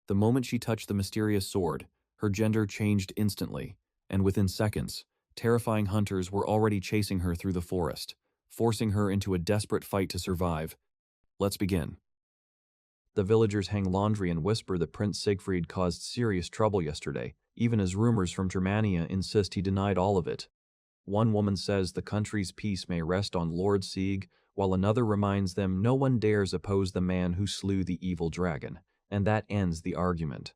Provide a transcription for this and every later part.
The moment she touched the mysterious sword, her gender changed instantly, and within seconds, terrifying hunters were already chasing her through the forest, forcing her into a desperate fight to survive. Let's begin. The villagers hang laundry and whisper that Prince Sigfried caused serious trouble yesterday, even as rumors from Germania insist he denied all of it. One woman says the country's peace may rest on Lord Sieg, while another reminds them no one dares oppose the man who slew the evil dragon, and that ends the argument.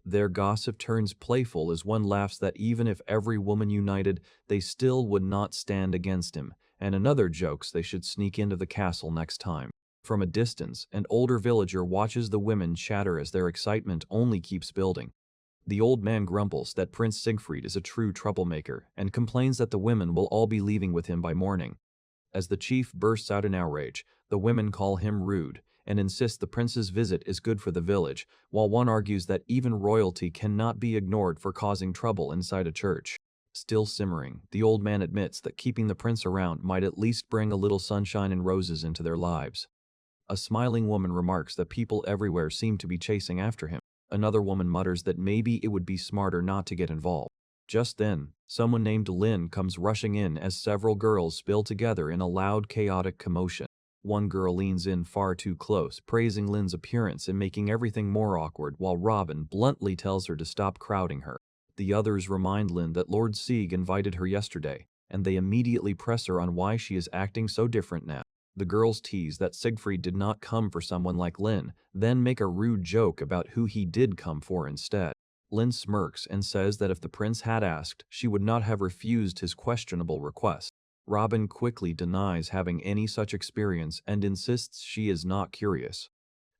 Their gossip turns playful as one laughs that even if every woman united, they still would not stand against him, and another jokes they should sneak into the castle next time. From a distance, an older villager watches the women chatter as their excitement only keeps building. The old man grumbles that Prince Sigfried is a true troublemaker and complains that the women will all be leaving with him by morning. As the chief bursts out in outrage, the women call him rude and insist the prince's visit is good for the village, while one argues that even royalty cannot be ignored for causing trouble inside a church. Still simmering, the old man admits that keeping the prince around might at least bring a little sunshine and roses into their lives. A smiling woman remarks that people everywhere seem to be chasing after him. Another woman mutters that maybe it would be smarter not to get involved. Just then, someone named Lin comes rushing in as several girls spill together in a loud, chaotic commotion. One girl leans in far too close, praising Lin's appearance and making everything more awkward, while Robin bluntly tells her to stop crowding her. The others remind Lin that Lord Sieg invited her yesterday, and they immediately press her on why she is acting so different now. The girls tease that Sigfried did not come for someone like Lin, then make a rude joke about who he did come for instead. Lin smirks and says that if the prince had asked, she would not have refused his questionable request. Robin quickly denies having any such experience and insists she is not curious.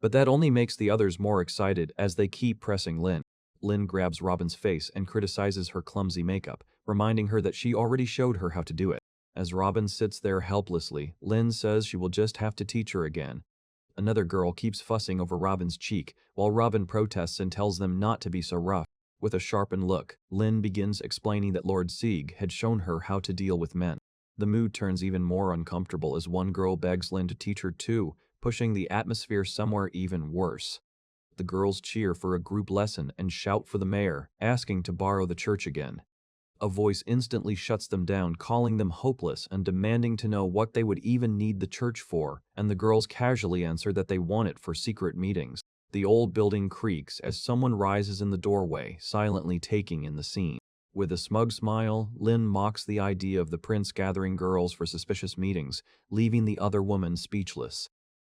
But that only makes the others more excited as they keep pressing Lin. Lin grabs Robin's face and criticizes her clumsy makeup, reminding her that she already showed her how to do it. As Robin sits there helplessly, Lin says she will just have to teach her again. Another girl keeps fussing over Robin's cheek, while Robin protests and tells them not to be so rough. With a sharpened look, Lin begins explaining that Lord Sieg had shown her how to deal with men. The mood turns even more uncomfortable as one girl begs Lin to teach her too, pushing the atmosphere somewhere even worse. The girls cheer for a group lesson and shout for the mayor, asking to borrow the church again. A voice instantly shuts them down, calling them hopeless and demanding to know what they would even need the church for, and the girls casually answer that they want it for secret meetings. The old building creaks as someone rises in the doorway, silently taking in the scene. With a smug smile, Lin mocks the idea of the prince gathering girls for suspicious meetings, leaving the other woman speechless.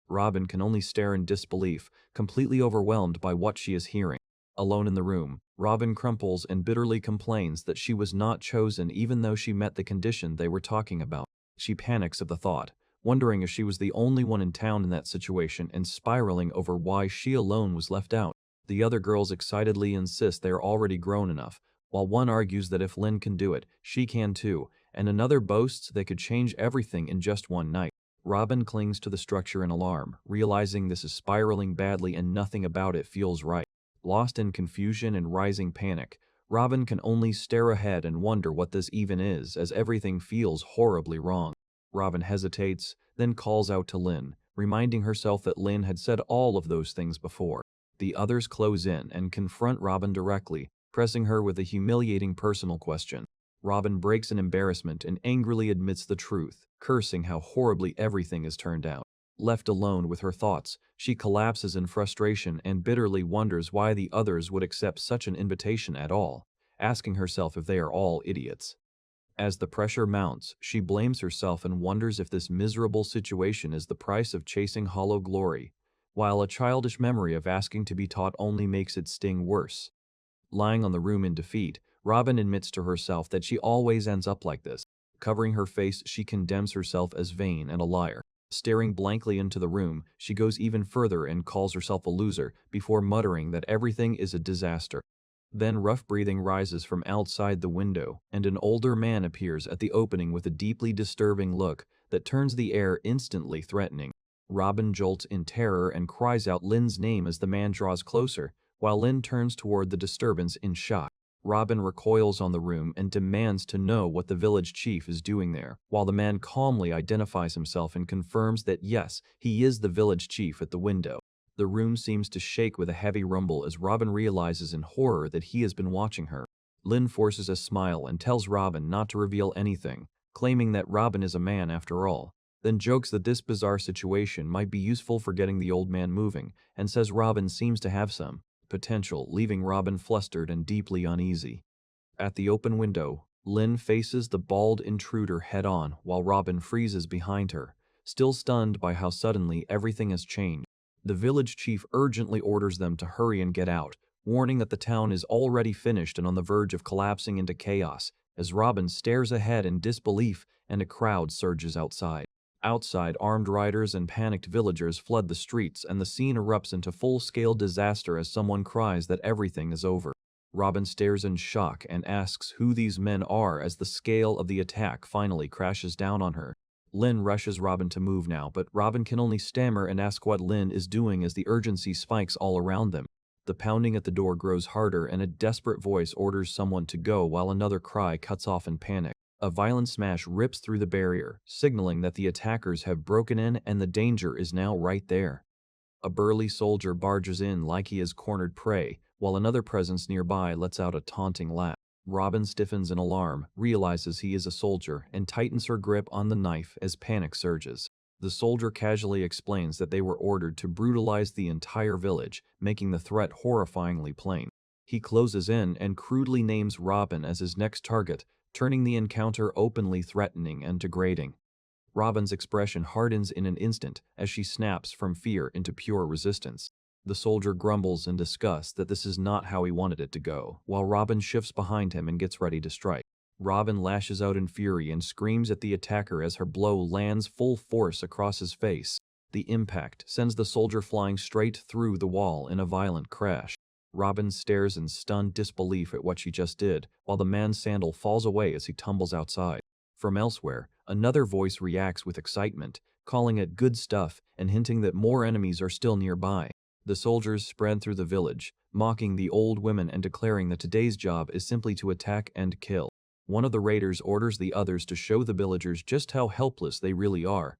Robin can only stare in disbelief, completely overwhelmed by what she is hearing. Alone in the room, Robin crumples and bitterly complains that she was not chosen even though she met the condition they were talking about. She panics at the thought, wondering if she was the only one in town in that situation and spiraling over why she alone was left out. The other girls excitedly insist they are already grown enough, while one argues that if Lin can do it, she can too, and another boasts they could change everything in just one night. Robin clings to the structure in alarm, realizing this is spiraling badly and nothing about it feels right. Lost in confusion and rising panic, Robin can only stare ahead and wonder what this even is, as everything feels horribly wrong. Robin hesitates, then calls out to Lin, reminding herself that Lin had said all of those things before. The others close in and confront Robin directly, pressing her with a humiliating personal question. Robin breaks in embarrassment and angrily admits the truth, cursing how horribly everything has turned out. Left alone with her thoughts, she collapses in frustration and bitterly wonders why the others would accept such an invitation at all, asking herself if they are all idiots. As the pressure mounts, she blames herself and wonders if this miserable situation is the price of chasing hollow glory, while a childish memory of asking to be taught only makes it sting worse. Lying on the room in defeat, Robin admits to herself that she always ends up like this. Covering her face, she condemns herself as vain and a liar. Staring blankly into the room, she goes even further and calls herself a loser, before muttering that everything is a disaster. Then rough breathing rises from outside the window, and an older man appears at the opening with a deeply disturbing look that turns the air instantly threatening. Robin jolts in terror and cries out Lin's name as the man draws closer, while Lin turns toward the disturbance in shock. Robin recoils on the room and demands to know what the village chief is doing there, while the man calmly identifies himself and confirms that yes, he is the village chief at the window. The room seems to shake with a heavy rumble as Robin realizes in horror that he has been watching her. Lin forces a smile and tells Robin not to reveal anything, claiming that Robin is a man after all, then jokes that this bizarre situation might be useful for getting the old man moving, and says Robin seems to have some potential, leaving Robin flustered and deeply uneasy. At the open window, Lin faces the bald intruder head-on while Robin freezes behind her, still stunned by how suddenly everything has changed. The village chief urgently orders them to hurry and get out, warning that the town is already finished and on the verge of collapsing into chaos, as Robin stares ahead in disbelief and a crowd surges outside. Outside, armed riders and panicked villagers flood the streets and the scene erupts into full-scale disaster as someone cries that everything is over. Robin stares in shock and asks who these men are as the scale of the attack finally crashes down on her. Lin rushes Robin to move now, but Robin can only stammer and ask what Lin is doing as the urgency spikes all around them. The pounding at the door grows harder and a desperate voice orders someone to go while another cry cuts off in panic. A violent smash rips through the barrier, signaling that the attackers have broken in and the danger is now right there. A burly soldier barges in like he has cornered prey, while another presence nearby lets out a taunting laugh. Robin stiffens in alarm, realizes he is a soldier, and tightens her grip on the knife as panic surges. The soldier casually explains that they were ordered to brutalize the entire village, making the threat horrifyingly plain. He closes in and crudely names Robin as his next target, turning the encounter openly threatening and degrading. Robin's expression hardens in an instant as she snaps from fear into pure resistance. The soldier grumbles in disgust that this is not how he wanted it to go, while Robin shifts behind him and gets ready to strike. Robin lashes out in fury and screams at the attacker as her blow lands full force across his face. The impact sends the soldier flying straight through the wall in a violent crash. Robin stares in stunned disbelief at what she just did, while the man's sandal falls away as he tumbles outside. From elsewhere, another voice reacts with excitement, calling it good stuff and hinting that more enemies are still nearby. The soldiers spread through the village, mocking the old women and declaring that today's job is simply to attack and kill. One of the raiders orders the others to show the villagers just how helpless they really are.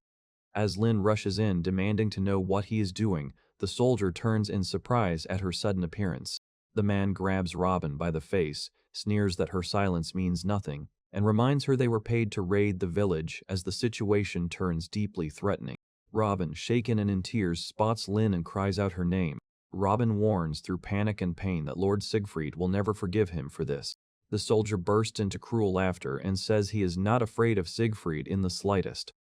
As Lin rushes in, demanding to know what he is doing, the soldier turns in surprise at her sudden appearance. The man grabs Robin by the face, sneers that her silence means nothing, and reminds her they were paid to raid the village as the situation turns deeply threatening. Robin, shaken and in tears, spots Lin and cries out her name. Robin warns through panic and pain that Lord Sigfried will never forgive him for this. The soldier bursts into cruel laughter and says he is not afraid of Sigfried in the slightest.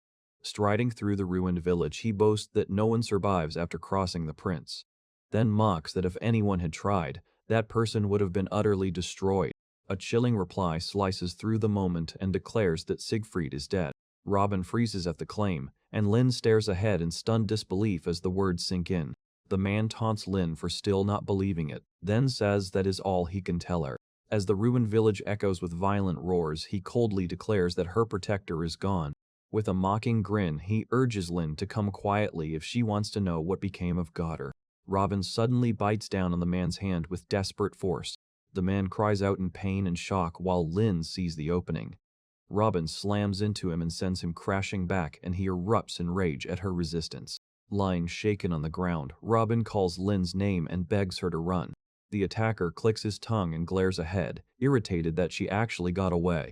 Striding through the ruined village, he boasts that no one survives after crossing the prince, then mocks that if anyone had tried, that person would have been utterly destroyed. A chilling reply slices through the moment and declares that Sigfried is dead. Robin freezes at the claim, and Lin stares ahead in stunned disbelief as the words sink in. The man taunts Lin for still not believing it, then says that is all he can tell her. As the ruined village echoes with violent roars, he coldly declares that her protector is gone. With a mocking grin, he urges Lin to come quietly if she wants to know what became of Goddard. Robin suddenly bites down on the man's hand with desperate force. The man cries out in pain and shock while Lin sees the opening. Robin slams into him and sends him crashing back, and he erupts in rage at her resistance. Lying shaken on the ground, Robin calls Lin's name and begs her to run. The attacker clicks his tongue and glares ahead, irritated that she actually got away.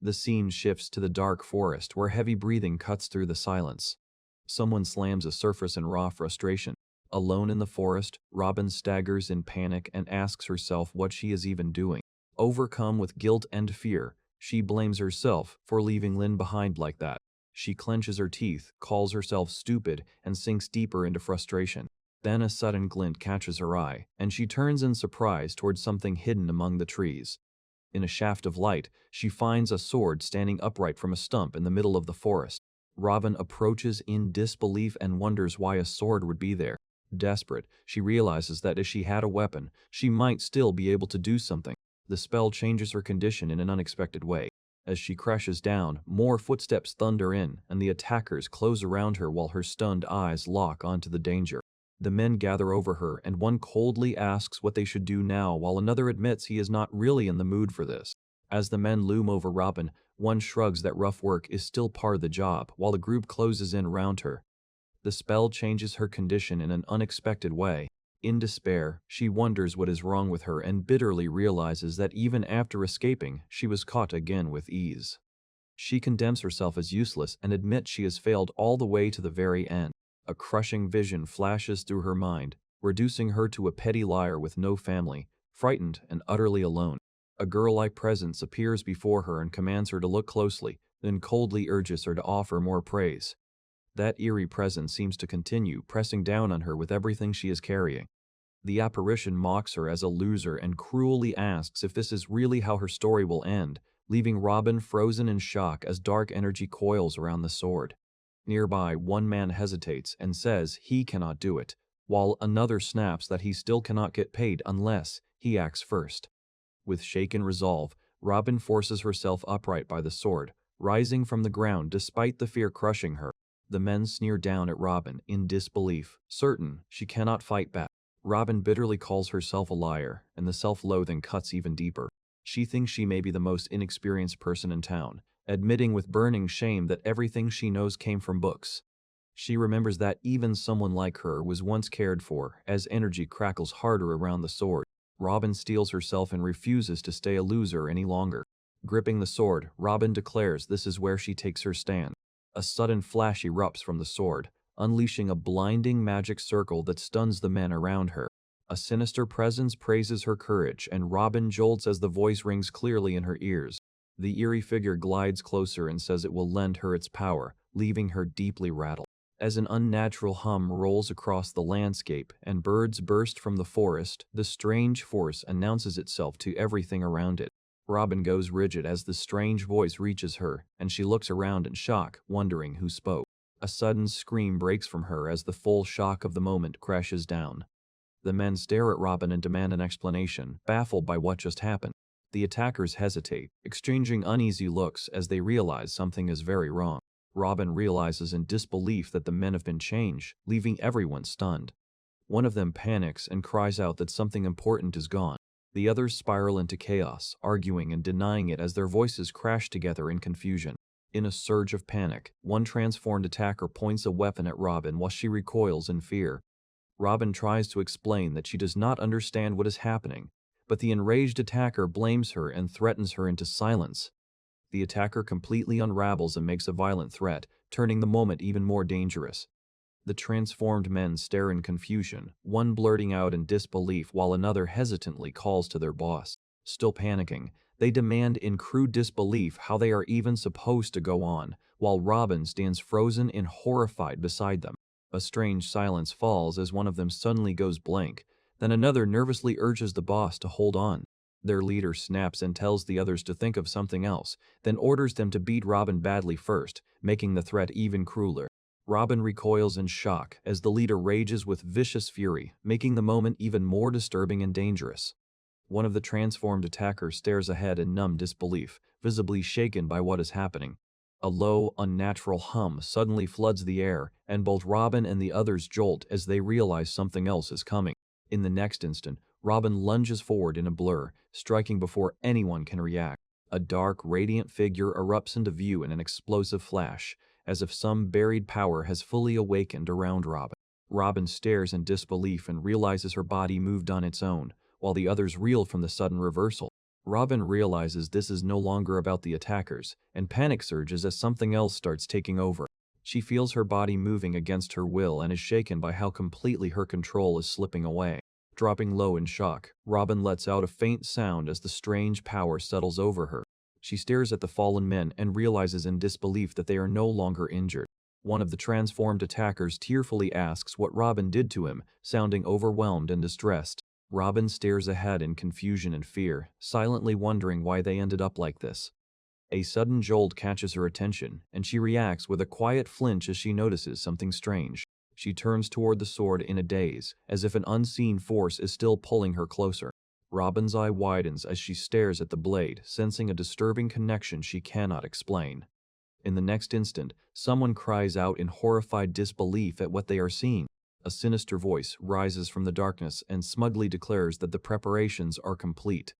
The scene shifts to the dark forest where heavy breathing cuts through the silence. Someone slams a surface in raw frustration. Alone in the forest, Robin staggers in panic and asks herself what she is even doing. Overcome with guilt and fear, she blames herself for leaving Lin behind like that. She clenches her teeth, calls herself stupid, and sinks deeper into frustration. Then a sudden glint catches her eye, and she turns in surprise towards something hidden among the trees. In a shaft of light, she finds a sword standing upright from a stump in the middle of the forest. Robin approaches in disbelief and wonders why a sword would be there. Desperate, she realizes that if she had a weapon, she might still be able to do something. The spell changes her condition in an unexpected way. As she crashes down, more footsteps thunder in, and the attackers close around her while her stunned eyes lock onto the danger. The men gather over her, and one coldly asks what they should do now, while another admits he is not really in the mood for this. As the men loom over Robin, one shrugs that rough work is still part of the job, while the group closes in around her. The spell changes her condition in an unexpected way. In despair, she wonders what is wrong with her and bitterly realizes that even after escaping, she was caught again with ease. She condemns herself as useless and admits she has failed all the way to the very end. A crushing vision flashes through her mind, reducing her to a petty liar with no family, frightened and utterly alone. A girl-like presence appears before her and commands her to look closely, then coldly urges her to offer more praise. That eerie presence seems to continue, pressing down on her with everything she is carrying. The apparition mocks her as a loser and cruelly asks if this is really how her story will end, leaving Robin frozen in shock as dark energy coils around the sword. Nearby, one man hesitates and says he cannot do it, while another snaps that he still cannot get paid unless he acts first. With shaken resolve, Robin forces herself upright by the sword, rising from the ground despite the fear crushing her. The men sneer down at Robin in disbelief, certain she cannot fight back. Robin bitterly calls herself a liar, and the self-loathing cuts even deeper. She thinks she may be the most inexperienced person in town, admitting with burning shame that everything she knows came from books. She remembers that even someone like her was once cared for, as energy crackles harder around the sword. Robin steels herself and refuses to stay a loser any longer. Gripping the sword, Robin declares this is where she takes her stand. A sudden flash erupts from the sword, unleashing a blinding magic circle that stuns the men around her. A sinister presence praises her courage, and Robin jolts as the voice rings clearly in her ears. The eerie figure glides closer and says it will lend her its power, leaving her deeply rattled. As an unnatural hum rolls across the landscape and birds burst from the forest, the strange force announces itself to everything around it. Robin goes rigid as the strange voice reaches her, and she looks around in shock, wondering who spoke. A sudden scream breaks from her as the full shock of the moment crashes down. The men stare at Robin and demand an explanation, baffled by what just happened. The attackers hesitate, exchanging uneasy looks as they realize something is very wrong. Robin realizes in disbelief that the men have been changed, leaving everyone stunned. One of them panics and cries out that something important is gone. The others spiral into chaos, arguing and denying it as their voices crash together in confusion. In a surge of panic, one transformed attacker points a weapon at Robin while she recoils in fear. Robin tries to explain that she does not understand what is happening, but the enraged attacker blames her and threatens her into silence. The attacker completely unravels and makes a violent threat, turning the moment even more dangerous. The transformed men stare in confusion, one blurting out in disbelief while another hesitantly calls to their boss. Still panicking, they demand in crude disbelief how they are even supposed to go on, while Robin stands frozen and horrified beside them. A strange silence falls as one of them suddenly goes blank, then another nervously urges the boss to hold on. Their leader snaps and tells the others to think of something else, then orders them to beat Robin badly first, making the threat even crueler. Robin recoils in shock as the leader rages with vicious fury, making the moment even more disturbing and dangerous. One of the transformed attackers stares ahead in numb disbelief, visibly shaken by what is happening. A low, unnatural hum suddenly floods the air, and both Robin and the others jolt as they realize something else is coming. In the next instant, Robin lunges forward in a blur, striking before anyone can react. A dark, radiant figure erupts into view in an explosive flash, as if some buried power has fully awakened around Robin. Robin stares in disbelief and realizes her body moved on its own, while the others reel from the sudden reversal. Robin realizes this is no longer about the attackers, and panic surges as something else starts taking over. She feels her body moving against her will and is shaken by how completely her control is slipping away. Dropping low in shock, Robin lets out a faint sound as the strange power settles over her. She stares at the fallen men and realizes in disbelief that they are no longer injured. One of the transformed attackers tearfully asks what Robin did to him, sounding overwhelmed and distressed. Robin stares ahead in confusion and fear, silently wondering why they ended up like this. A sudden jolt catches her attention, and she reacts with a quiet flinch as she notices something strange. She turns toward the sword in a daze, as if an unseen force is still pulling her closer. Robin's eye widens as she stares at the blade, sensing a disturbing connection she cannot explain. In the next instant, someone cries out in horrified disbelief at what they are seeing. A sinister voice rises from the darkness and smugly declares that the preparations are complete.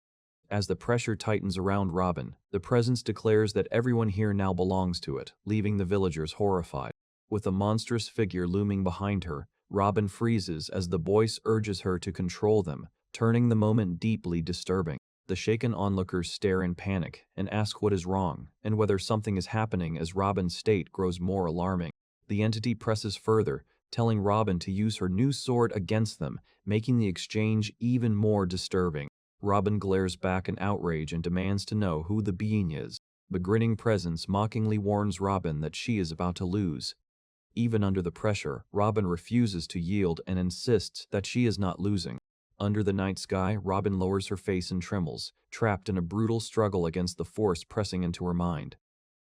As the pressure tightens around Robin, the presence declares that everyone here now belongs to it, leaving the villagers horrified. With a monstrous figure looming behind her, Robin freezes as the voice urges her to control them, turning the moment deeply disturbing. The shaken onlookers stare in panic and ask what is wrong and whether something is happening as Robin's state grows more alarming. The entity presses further, telling Robin to use her new sword against them, making the exchange even more disturbing. Robin glares back in outrage and demands to know who the being is. The grinning presence mockingly warns Robin that she is about to lose. Even under the pressure, Robin refuses to yield and insists that she is not losing. Under the night sky, Robin lowers her face and trembles, trapped in a brutal struggle against the force pressing into her mind.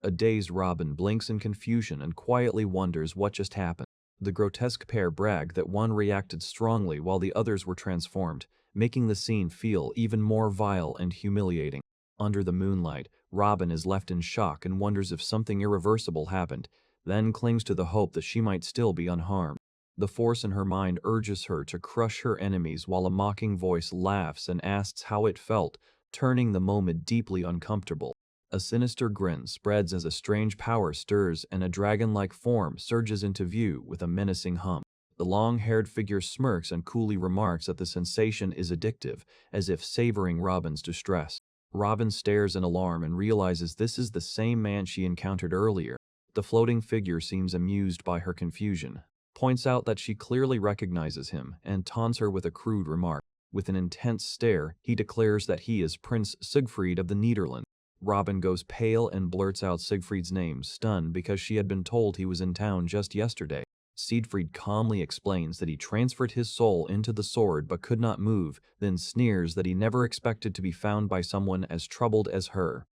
A dazed Robin blinks in confusion and quietly wonders what just happened. The grotesque pair brag that one reacted strongly while the others were transformed, making the scene feel even more vile and humiliating. Under the moonlight, Robin is left in shock and wonders if something irreversible happened, then clings to the hope that she might still be unharmed. The force in her mind urges her to crush her enemies while a mocking voice laughs and asks how it felt, turning the moment deeply uncomfortable. A sinister grin spreads as a strange power stirs and a dragon-like form surges into view with a menacing hum. The long-haired figure smirks and coolly remarks that the sensation is addictive, as if savoring Robin's distress. Robin stares in alarm and realizes this is the same man she encountered earlier. The floating figure seems amused by her confusion, points out that she clearly recognizes him, and taunts her with a crude remark. With an intense stare, he declares that he is Prince Sigfried of the Netherlands. Robin goes pale and blurts out Sigfried's name, stunned because she had been told he was in town just yesterday. Sigfried calmly explains that he transferred his soul into the sword but could not move, then sneers that he never expected to be found by someone as troubled as her.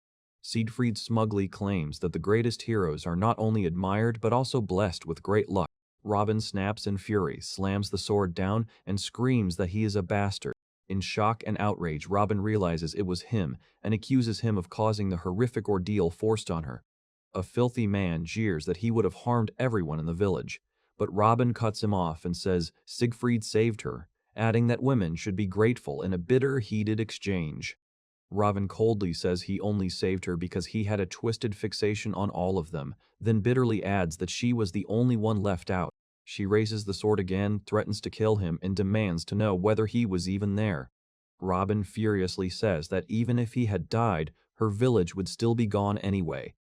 Sigfried smugly claims that the greatest heroes are not only admired but also blessed with great luck. Robin snaps in fury, slams the sword down, and screams that he is a bastard. In shock and outrage, Robin realizes it was him and accuses him of causing the horrific ordeal forced on her. A filthy man jeers that he would have harmed everyone in the village, but Robin cuts him off and says Sigfried saved her, adding that women should be grateful in a bitter, heated exchange. Robin coldly says he only saved her because he had a twisted fixation on all of them, then bitterly adds that she was the only one left out. She raises the sword again, threatens to kill him, and demands to know whether he was even there. Robin furiously says that even if he had died, her village would still be gone anyway.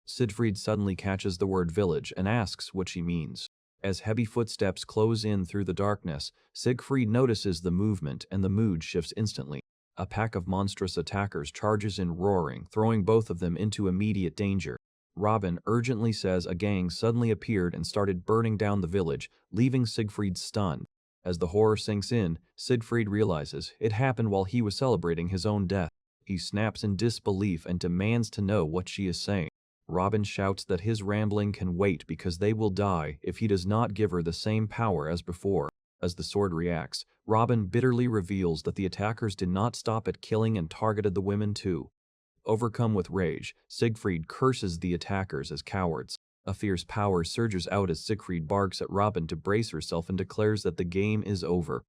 Sigfried suddenly catches the word village and asks what she means. As heavy footsteps close in through the darkness, Sigfried notices the movement and the mood shifts instantly. A pack of monstrous attackers charges in roaring, throwing both of them into immediate danger. Robin urgently says a gang suddenly appeared and started burning down the village, leaving Sigfried stunned. As the horror sinks in, Sigfried realizes it happened while he was celebrating his own death. He snaps in disbelief and demands to know what she is saying. Robin shouts that his rambling can wait because they will die if he does not give her the same power as before. As the sword reacts, Robin bitterly reveals that the attackers did not stop at killing and targeted the women too. Overcome with rage, Sigfried curses the attackers as cowards. A fierce power surges out as Sigfried barks at Robin to brace herself and declares that the game is over.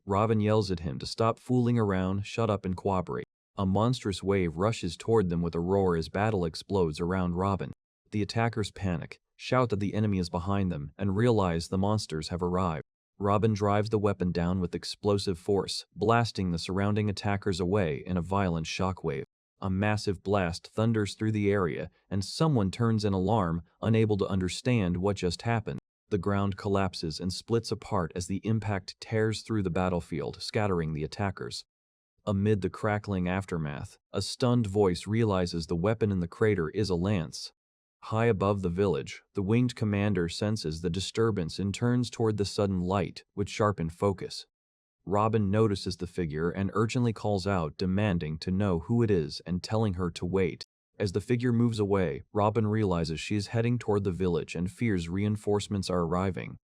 Robin yells at him to stop fooling around, shut up and cooperate. A monstrous wave rushes toward them with a roar as battle explodes around Robin. The attackers panic, shout that the enemy is behind them, and realize the monsters have arrived. Robin drives the weapon down with explosive force, blasting the surrounding attackers away in a violent shockwave. A massive blast thunders through the area, and someone turns in alarm, unable to understand what just happened. The ground collapses and splits apart as the impact tears through the battlefield, scattering the attackers. Amid the crackling aftermath, a stunned voice realizes the weapon in the crater is a lance. High above the village, the winged commander senses the disturbance and turns toward the sudden light, with sharpened focus. Robin notices the figure and urgently calls out, demanding to know who it is and telling her to wait. As the figure moves away, Robin realizes she is heading toward the village and fears reinforcements are arriving.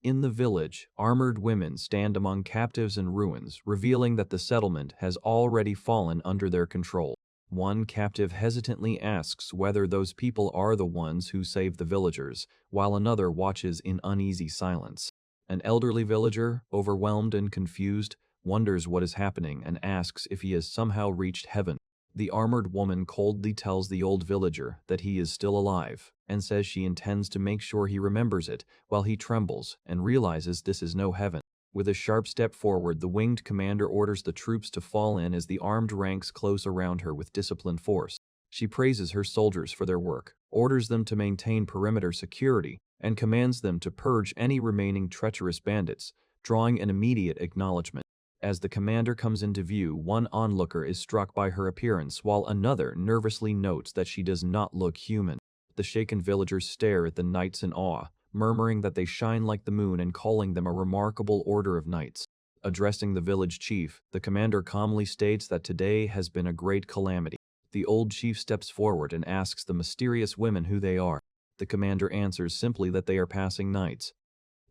In the village, armored women stand among captives and ruins, revealing that the settlement has already fallen under their control. One captive hesitantly asks whether those people are the ones who saved the villagers, while another watches in uneasy silence. An elderly villager, overwhelmed and confused, wonders what is happening and asks if he has somehow reached heaven. The armored woman coldly tells the old villager that he is still alive, and says she intends to make sure he remembers it, while he trembles and realizes this is no heaven. With a sharp step forward, the winged commander orders the troops to fall in as the armed ranks close around her with disciplined force. She praises her soldiers for their work, orders them to maintain perimeter security, and commands them to purge any remaining treacherous bandits, drawing an immediate acknowledgement. As the commander comes into view, one onlooker is struck by her appearance, while another nervously notes that she does not look human. The shaken villagers stare at the knights in awe, murmuring that they shine like the moon and calling them a remarkable order of knights. Addressing the village chief, the commander calmly states that today has been a great calamity. The old chief steps forward and asks the mysterious women who they are. The commander answers simply that they are passing knights.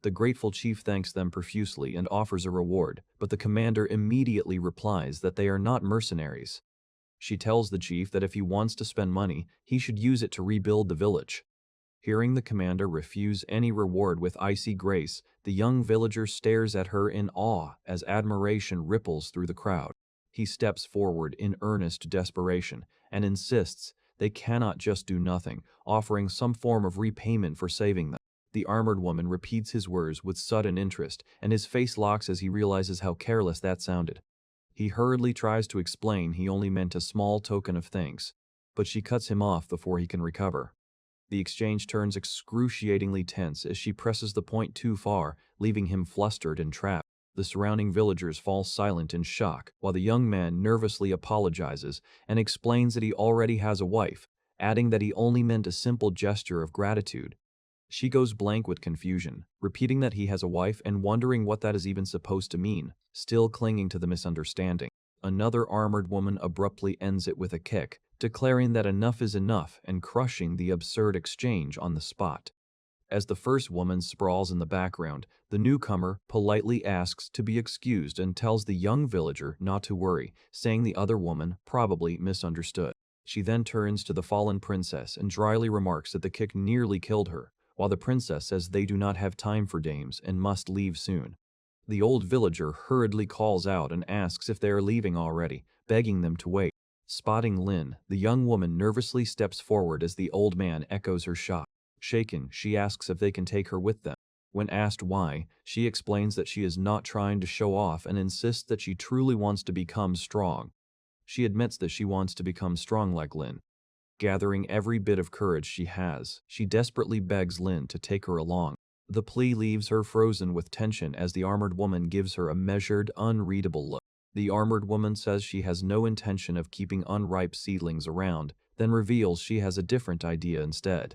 The grateful chief thanks them profusely and offers a reward, but the commander immediately replies that they are not mercenaries. She tells the chief that if he wants to spend money, he should use it to rebuild the village. Hearing the commander refuse any reward with icy grace, the young villager stares at her in awe as admiration ripples through the crowd. He steps forward in earnest desperation and insists they cannot just do nothing, offering some form of repayment for saving them. The armored woman repeats his words with sudden interest, and his face locks as he realizes how careless that sounded. He hurriedly tries to explain he only meant a small token of thanks, but she cuts him off before he can recover. The exchange turns excruciatingly tense as she presses the point too far, leaving him flustered and trapped. The surrounding villagers fall silent in shock, while the young man nervously apologizes and explains that he already has a wife, adding that he only meant a simple gesture of gratitude. She goes blank with confusion, repeating that he has a wife and wondering what that is even supposed to mean, still clinging to the misunderstanding. Another armored woman abruptly ends it with a kick, declaring that enough is enough and crushing the absurd exchange on the spot. As the first woman sprawls in the background, the newcomer politely asks to be excused and tells the young villager not to worry, saying the other woman probably misunderstood. She then turns to the fallen princess and dryly remarks that the kick nearly killed her, while the princess says they do not have time for dames and must leave soon. The old villager hurriedly calls out and asks if they are leaving already, begging them to wait. Spotting Lin, the young woman nervously steps forward as the old man echoes her shot. Shaken, she asks if they can take her with them. When asked why, she explains that she is not trying to show off and insists that she truly wants to become strong. She admits that she wants to become strong like Lin. Gathering every bit of courage she has, she desperately begs Lin to take her along. The plea leaves her frozen with tension as the armored woman gives her a measured, unreadable look. The armored woman says she has no intention of keeping unripe seedlings around, then reveals she has a different idea instead.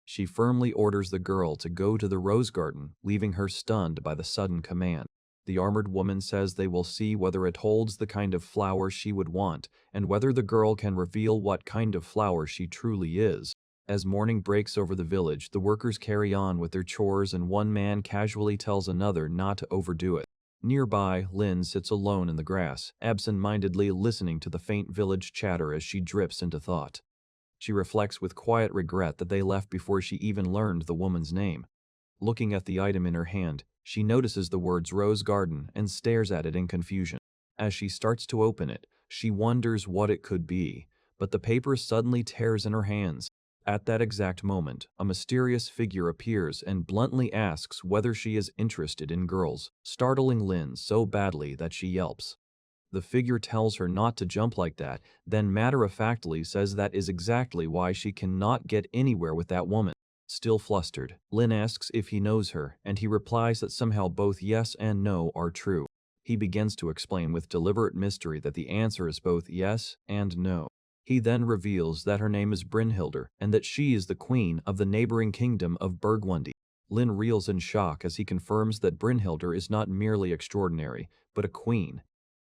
She firmly orders the girl to go to the rose garden, leaving her stunned by the sudden command. The armored woman says they will see whether it holds the kind of flower she would want, and whether the girl can reveal what kind of flower she truly is. As morning breaks over the village, the workers carry on with their chores and one man casually tells another not to overdo it. Nearby, Lin sits alone in the grass, absent-mindedly listening to the faint village chatter as she drifts into thought. She reflects with quiet regret that they left before she even learned the woman's name. Looking at the item in her hand, she notices the words Rose Garden and stares at it in confusion. As she starts to open it, she wonders what it could be, but the paper suddenly tears in her hands. At that exact moment, a mysterious figure appears and bluntly asks whether she is interested in girls, startling Lin so badly that she yelps. The figure tells her not to jump like that, then matter-of-factly says that is exactly why she cannot get anywhere with that woman. Still flustered, Lin asks if he knows her, and he replies that somehow both yes and no are true. He begins to explain with deliberate mystery that the answer is both yes and no. He then reveals that her name is Brynhildr, and that she is the queen of the neighboring kingdom of Burgundy. Lin reels in shock as he confirms that Brynhildr is not merely extraordinary, but a queen.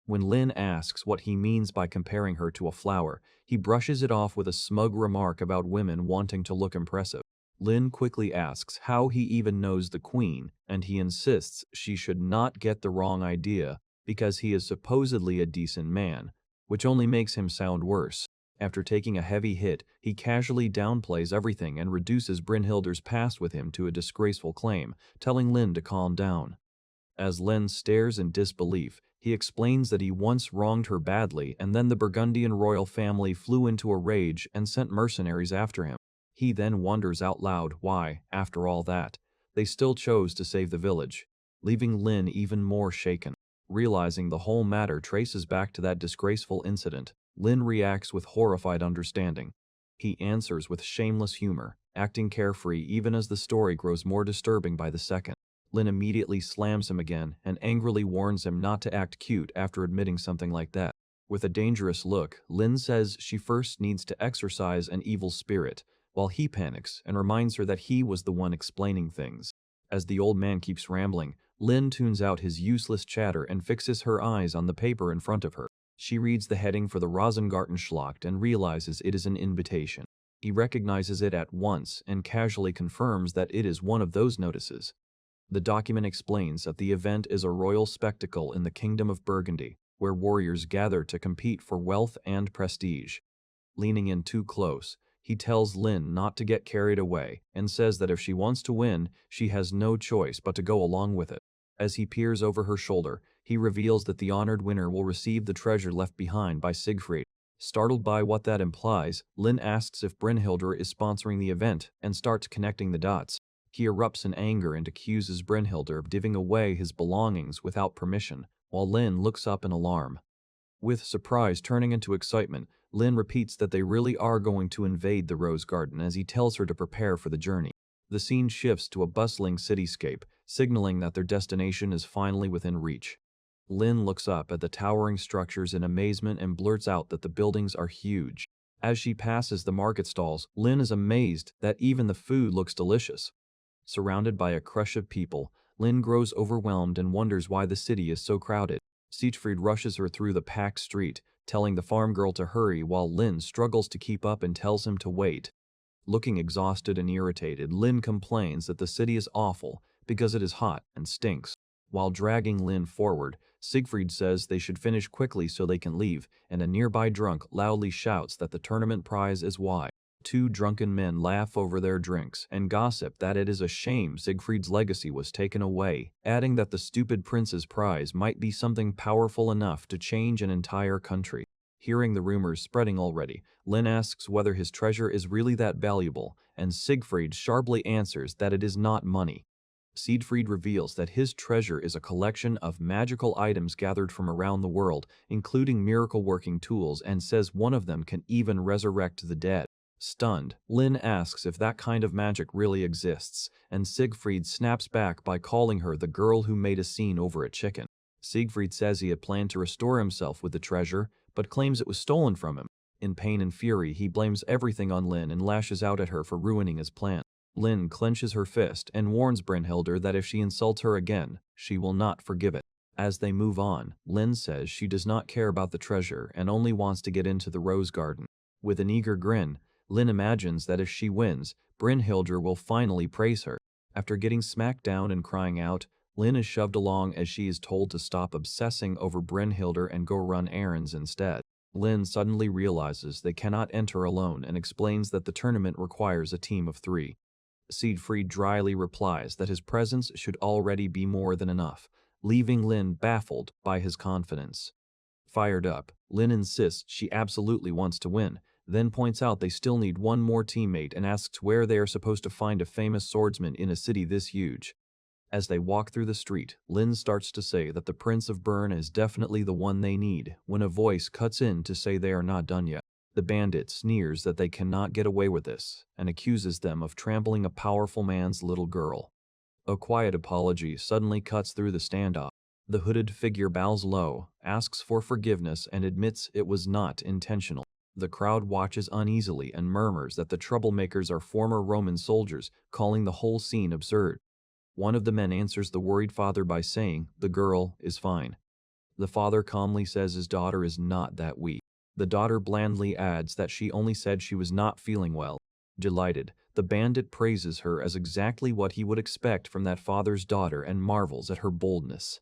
When Lin asks what he means by comparing her to a flower, he brushes it off with a smug remark about women wanting to look impressive. Lin quickly asks how he even knows the queen, and he insists she should not get the wrong idea because he is supposedly a decent man, which only makes him sound worse. After taking a heavy hit, he casually downplays everything and reduces Brynhildr's past with him to a disgraceful claim, telling Lin to calm down. As Lin stares in disbelief, he explains that he once wronged her badly and then the Burgundian royal family flew into a rage and sent mercenaries after him. He then wonders out loud why, after all that, they still chose to save the village, leaving Lin even more shaken. Realizing the whole matter traces back to that disgraceful incident, Lin reacts with horrified understanding. He answers with shameless humor, acting carefree even as the story grows more disturbing by the second. Lin immediately slams him again and angrily warns him not to act cute after admitting something like that. With a dangerous look, Lin says she first needs to exorcise an evil spirit, while he panics and reminds her that he was the one explaining things. As the old man keeps rambling, Lin tunes out his useless chatter and fixes her eyes on the paper in front of her. She reads the heading for the Rosengartenschlacht and realizes it is an invitation. He recognizes it at once and casually confirms that it is one of those notices. The document explains that the event is a royal spectacle in the Kingdom of Burgundy, where warriors gather to compete for wealth and prestige. Leaning in too close, he tells Lin not to get carried away and says that if she wants to win, she has no choice but to go along with it. As he peers over her shoulder, he reveals that the honored winner will receive the treasure left behind by Sigfried. Startled by what that implies, Lin asks if Brynhildr is sponsoring the event and starts connecting the dots. He erupts in anger and accuses Brynhildr of giving away his belongings without permission, while Lin looks up in alarm. With surprise turning into excitement, Lin repeats that they really are going to invade the Rose Garden as he tells her to prepare for the journey. The scene shifts to a bustling cityscape, signaling that their destination is finally within reach. Lin looks up at the towering structures in amazement and blurts out that the buildings are huge. As she passes the market stalls, Lin is amazed that even the food looks delicious. Surrounded by a crush of people, Lin grows overwhelmed and wonders why the city is so crowded. Sigfried rushes her through the packed street, telling the farm girl to hurry while Lin struggles to keep up and tells him to wait. Looking exhausted and irritated, Lin complains that the city is awful because it is hot and stinks. While dragging Lin forward, Sigfried says they should finish quickly so they can leave, and a nearby drunk loudly shouts that the tournament prize is why. Two drunken men laugh over their drinks and gossip that it is a shame Sigfried's legacy was taken away, adding that the stupid prince's prize might be something powerful enough to change an entire country. Hearing the rumors spreading already, Lin asks whether his treasure is really that valuable, and Sigfried sharply answers that it is not money. Sigfried reveals that his treasure is a collection of magical items gathered from around the world, including miracle-working tools, and says one of them can even resurrect the dead. Stunned, Lin asks if that kind of magic really exists, and Sigfried snaps back by calling her the girl who made a scene over a chicken. Sigfried says he had planned to restore himself with the treasure, but claims it was stolen from him. In pain and fury, he blames everything on Lin and lashes out at her for ruining his plan. Lin clenches her fist and warns Brynhildr that if she insults her again, she will not forgive it. As they move on, Lin says she does not care about the treasure and only wants to get into the Rose Garden. With an eager grin, Lin imagines that if she wins, Brynhildr will finally praise her. After getting smacked down and crying out, Lin is shoved along as she is told to stop obsessing over Brynhildr and go run errands instead. Lin suddenly realizes they cannot enter alone and explains that the tournament requires a team of 3. Sigfried dryly replies that his presence should already be more than enough, leaving Lin baffled by his confidence. Fired up, Lin insists she absolutely wants to win, then points out they still need one more teammate and asks where they are supposed to find a famous swordsman in a city this huge. As they walk through the street, Lin starts to say that the Prince of Berne is definitely the one they need, when a voice cuts in to say they are not done yet. The bandit sneers that they cannot get away with this, and accuses them of trampling a powerful man's little girl. A quiet apology suddenly cuts through the standoff. The hooded figure bows low, asks for forgiveness, and admits it was not intentional. The crowd watches uneasily and murmurs that the troublemakers are former Roman soldiers, calling the whole scene absurd. One of the men answers the worried father by saying, "The girl is fine." The father calmly says his daughter is not that weak. The daughter blandly adds that she only said she was not feeling well. Delighted, the bandit praises her as exactly what he would expect from that father's daughter and marvels at her boldness.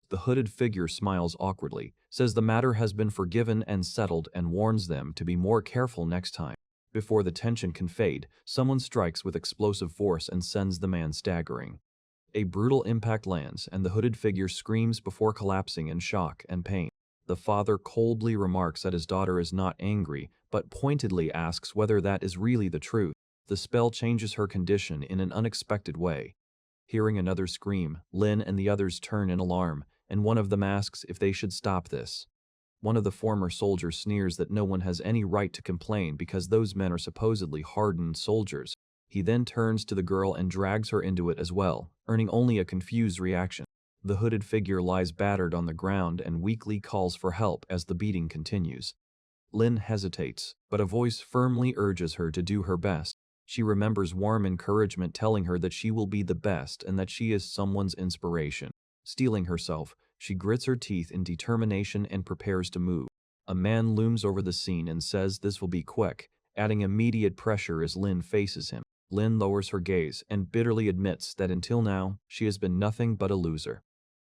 The hooded figure smiles awkwardly, says the matter has been forgiven and settled, and warns them to be more careful next time. Before the tension can fade, someone strikes with explosive force and sends the man staggering. A brutal impact lands, and the hooded figure screams before collapsing in shock and pain. The father coldly remarks that his daughter is not angry, but pointedly asks whether that is really the truth. The spell changes her condition in an unexpected way. Hearing another scream, Lin and the others turn in alarm, and one of them asks if they should stop this. One of the former soldiers sneers that no one has any right to complain because those men are supposedly hardened soldiers. He then turns to the girl and drags her into it as well, earning only a confused reaction. The hooded figure lies battered on the ground and weakly calls for help as the beating continues. Lin hesitates, but a voice firmly urges her to do her best. She remembers warm encouragement telling her that she will be the best and that she is someone's inspiration. Steeling herself, she grits her teeth in determination and prepares to move. A man looms over the scene and says this will be quick, adding immediate pressure as Lin faces him. Lin lowers her gaze and bitterly admits that until now, she has been nothing but a loser.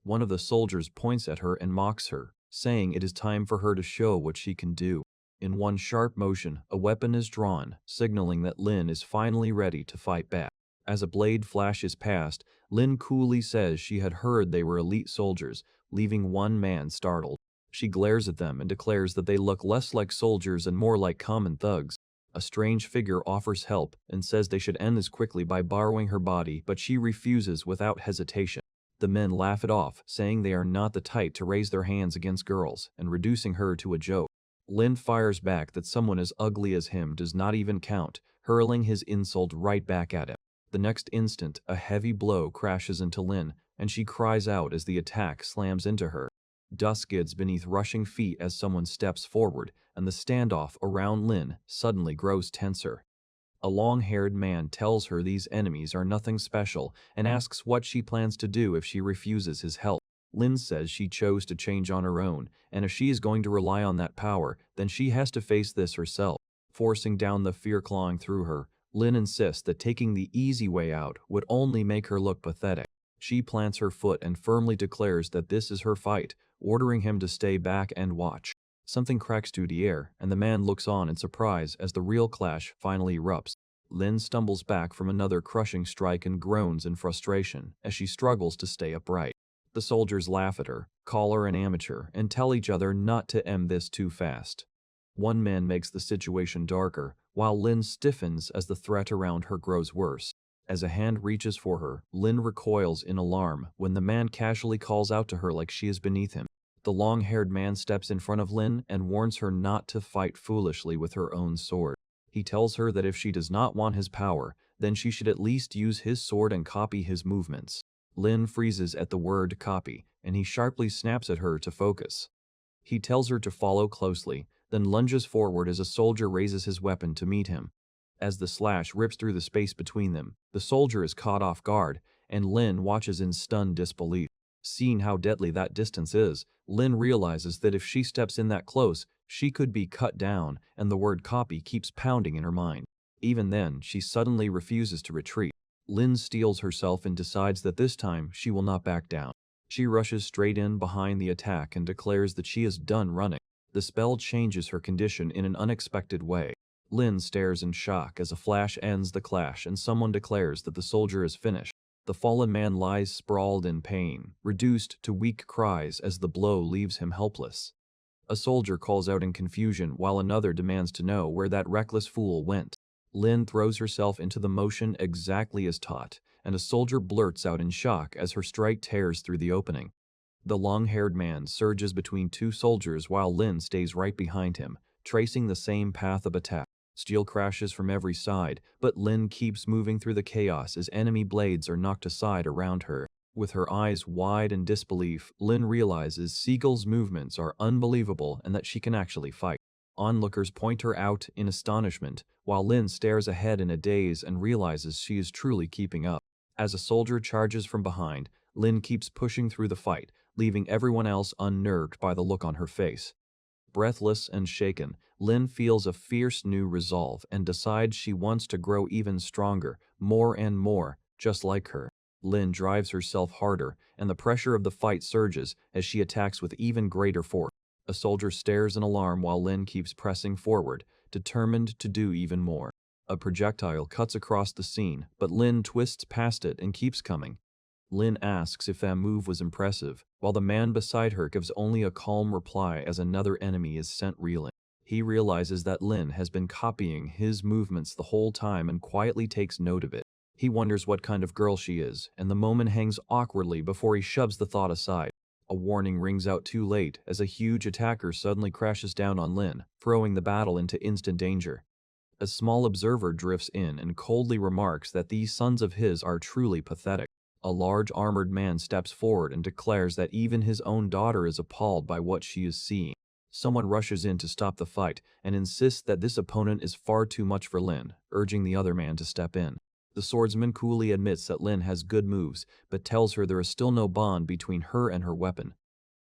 One of the soldiers points at her and mocks her, saying it is time for her to show what she can do. In one sharp motion, a weapon is drawn, signaling that Lin is finally ready to fight back. As a blade flashes past, Lin coolly says she had heard they were elite soldiers, leaving one man startled. She glares at them and declares that they look less like soldiers and more like common thugs. A strange figure offers help and says they should end this quickly by borrowing her body, but she refuses without hesitation. The men laugh it off, saying they are not the type to raise their hands against girls, and reducing her to a joke. Lin fires back that someone as ugly as him does not even count, hurling his insult right back at him. The next instant, a heavy blow crashes into Lin, and she cries out as the attack slams into her. Dust skids beneath rushing feet as someone steps forward, and the standoff around Lin suddenly grows tenser. A long-haired man tells her these enemies are nothing special and asks what she plans to do if she refuses his help. Lin says she chose to change on her own, and if she is going to rely on that power, then she has to face this herself. Forcing down the fear clawing through her, Lin insists that taking the easy way out would only make her look pathetic. She plants her foot and firmly declares that this is her fight, ordering him to stay back and watch. Something cracks through the air, and the man looks on in surprise as the real clash finally erupts. Lin stumbles back from another crushing strike and groans in frustration as she struggles to stay upright. The soldiers laugh at her, call her an amateur, and tell each other not to end this too fast. One man makes the situation darker, while Lin stiffens as the threat around her grows worse. As a hand reaches for her, Lin recoils in alarm when the man casually calls out to her like she is beneath him. The long-haired man steps in front of Lin and warns her not to fight foolishly with her own sword. He tells her that if she does not want his power, then she should at least use his sword and copy his movements. Lin freezes at the word copy, and he sharply snaps at her to focus. He tells her to follow closely, then lunges forward as a soldier raises his weapon to meet him. As the slash rips through the space between them, the soldier is caught off guard, and Lin watches in stunned disbelief. Seeing how deadly that distance is, Lin realizes that if she steps in that close, she could be cut down, and the word copy keeps pounding in her mind. Even then, she suddenly refuses to retreat. Lin steels herself and decides that this time she will not back down. She rushes straight in behind the attack and declares that she is done running. The spell changes her condition in an unexpected way. Lin stares in shock as a flash ends the clash and someone declares that the soldier is finished. The fallen man lies sprawled in pain, reduced to weak cries as the blow leaves him helpless. A soldier calls out in confusion while another demands to know where that reckless fool went. Lin throws herself into the motion exactly as taught, and a soldier blurts out in shock as her strike tears through the opening. The long-haired man surges between two soldiers while Lin stays right behind him, tracing the same path of attack. Steel crashes from every side, but Lin keeps moving through the chaos as enemy blades are knocked aside around her. With her eyes wide in disbelief, Lin realizes Siegel's movements are unbelievable and that she can actually fight. Onlookers point her out in astonishment, while Lin stares ahead in a daze and realizes she is truly keeping up. As a soldier charges from behind, Lin keeps pushing through the fight, leaving everyone else unnerved by the look on her face. Breathless and shaken, Lin feels a fierce new resolve and decides she wants to grow even stronger, more and more, just like her. Lin drives herself harder, and the pressure of the fight surges as she attacks with even greater force. A soldier stares in alarm while Lin keeps pressing forward, determined to do even more. A projectile cuts across the scene, but Lin twists past it and keeps coming. Lin asks if that move was impressive, while the man beside her gives only a calm reply as another enemy is sent reeling. He realizes that Lin has been copying his movements the whole time and quietly takes note of it. He wonders what kind of girl she is, and the moment hangs awkwardly before he shoves the thought aside. A warning rings out too late as a huge attacker suddenly crashes down on Lin, throwing the battle into instant danger. A small observer drifts in and coldly remarks that these sons of his are truly pathetic. A large armored man steps forward and declares that even his own daughter is appalled by what she is seeing. Someone rushes in to stop the fight and insists that this opponent is far too much for Lin, urging the other man to step in. The swordsman coolly admits that Lin has good moves, but tells her there is still no bond between her and her weapon.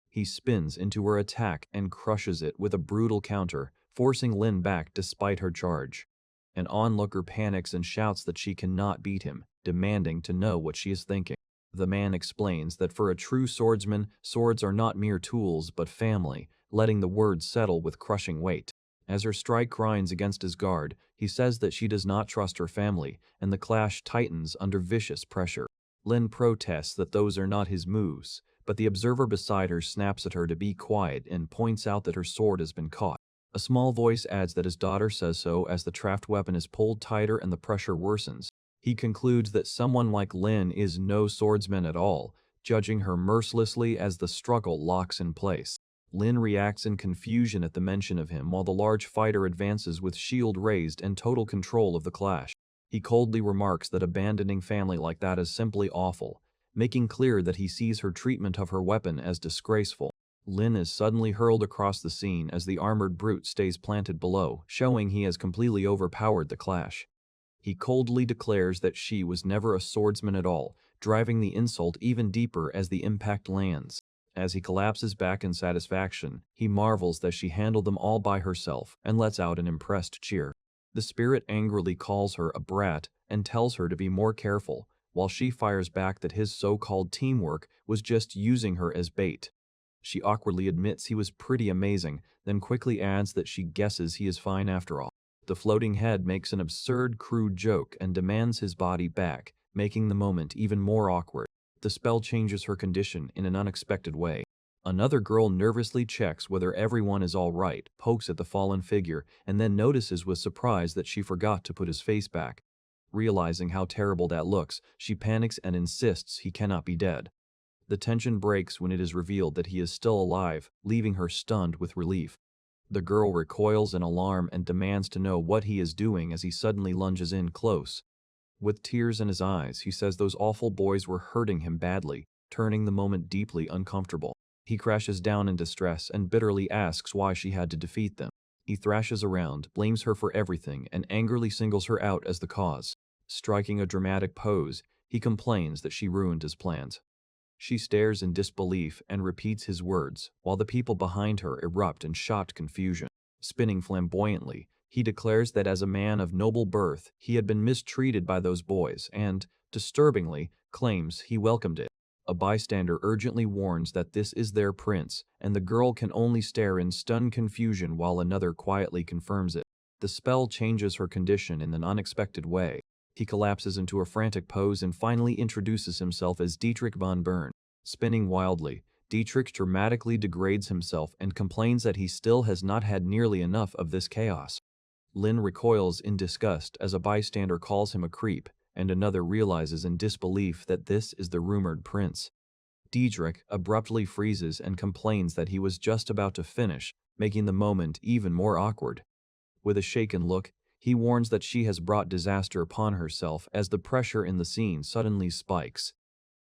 He spins into her attack and crushes it with a brutal counter, forcing Lin back despite her charge. An onlooker panics and shouts that she cannot beat him, demanding to know what she is thinking. The man explains that for a true swordsman, swords are not mere tools but family, letting the words settle with crushing weight. As her strike grinds against his guard, he says that she does not trust her family, and the clash tightens under vicious pressure. Lin protests that those are not his moves, but the observer beside her snaps at her to be quiet and points out that her sword has been caught. A small voice adds that his daughter says so as the trapped weapon is pulled tighter and the pressure worsens. He concludes that someone like Lin is no swordsman at all, judging her mercilessly as the struggle locks in place. Lin reacts in confusion at the mention of him while the large fighter advances with shield raised and total control of the clash. He coldly remarks that abandoning family like that is simply awful, making clear that he sees her treatment of her weapon as disgraceful. Lin is suddenly hurled across the scene as the armored brute stays planted below, showing he has completely overpowered the clash. He coldly declares that she was never a swordsman at all, driving the insult even deeper as the impact lands. As he collapses back in satisfaction, he marvels that she handled them all by herself and lets out an impressed cheer. The spirit angrily calls her a brat and tells her to be more careful, while she fires back that his so-called teamwork was just using her as bait. She awkwardly admits he was pretty amazing, then quickly adds that she guesses he is fine after all. The floating head makes an absurd, crude joke and demands his body back, making the moment even more awkward. The spell changes her condition in an unexpected way. Another girl nervously checks whether everyone is all right, pokes at the fallen figure, and then notices with surprise that she forgot to put his face back. Realizing how terrible that looks, she panics and insists he cannot be dead. The tension breaks when it is revealed that he is still alive, leaving her stunned with relief. The girl recoils in alarm and demands to know what he is doing as he suddenly lunges in close. With tears in his eyes, he says those awful boys were hurting him badly, turning the moment deeply uncomfortable. He crashes down in distress and bitterly asks why she had to defeat them. He thrashes around, blames her for everything, and angrily singles her out as the cause. Striking a dramatic pose, he complains that she ruined his plans. She stares in disbelief and repeats his words, while the people behind her erupt in shocked confusion. Spinning flamboyantly, he declares that as a man of noble birth, he had been mistreated by those boys and, disturbingly, claims he welcomed it. A bystander urgently warns that this is their prince, and the girl can only stare in stunned confusion while another quietly confirms it. The spell changes her condition in an unexpected way. He collapses into a frantic pose and finally introduces himself as Dietrich von Berne. Spinning wildly, Dietrich dramatically degrades himself and complains that he still has not had nearly enough of this chaos. Lin recoils in disgust as a bystander calls him a creep, and another realizes in disbelief that this is the rumored prince. Dietrich abruptly freezes and complains that he was just about to finish, making the moment even more awkward. With a shaken look, he warns that she has brought disaster upon herself as the pressure in the scene suddenly spikes.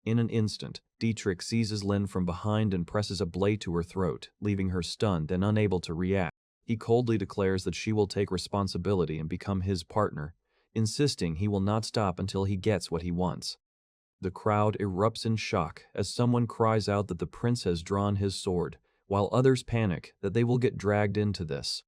In an instant, Dietrich seizes Lin from behind and presses a blade to her throat, leaving her stunned and unable to react. He coldly declares that she will take responsibility and become his partner, insisting he will not stop until he gets what he wants. The crowd erupts in shock as someone cries out that the prince has drawn his sword, while others panic that they will get dragged into this.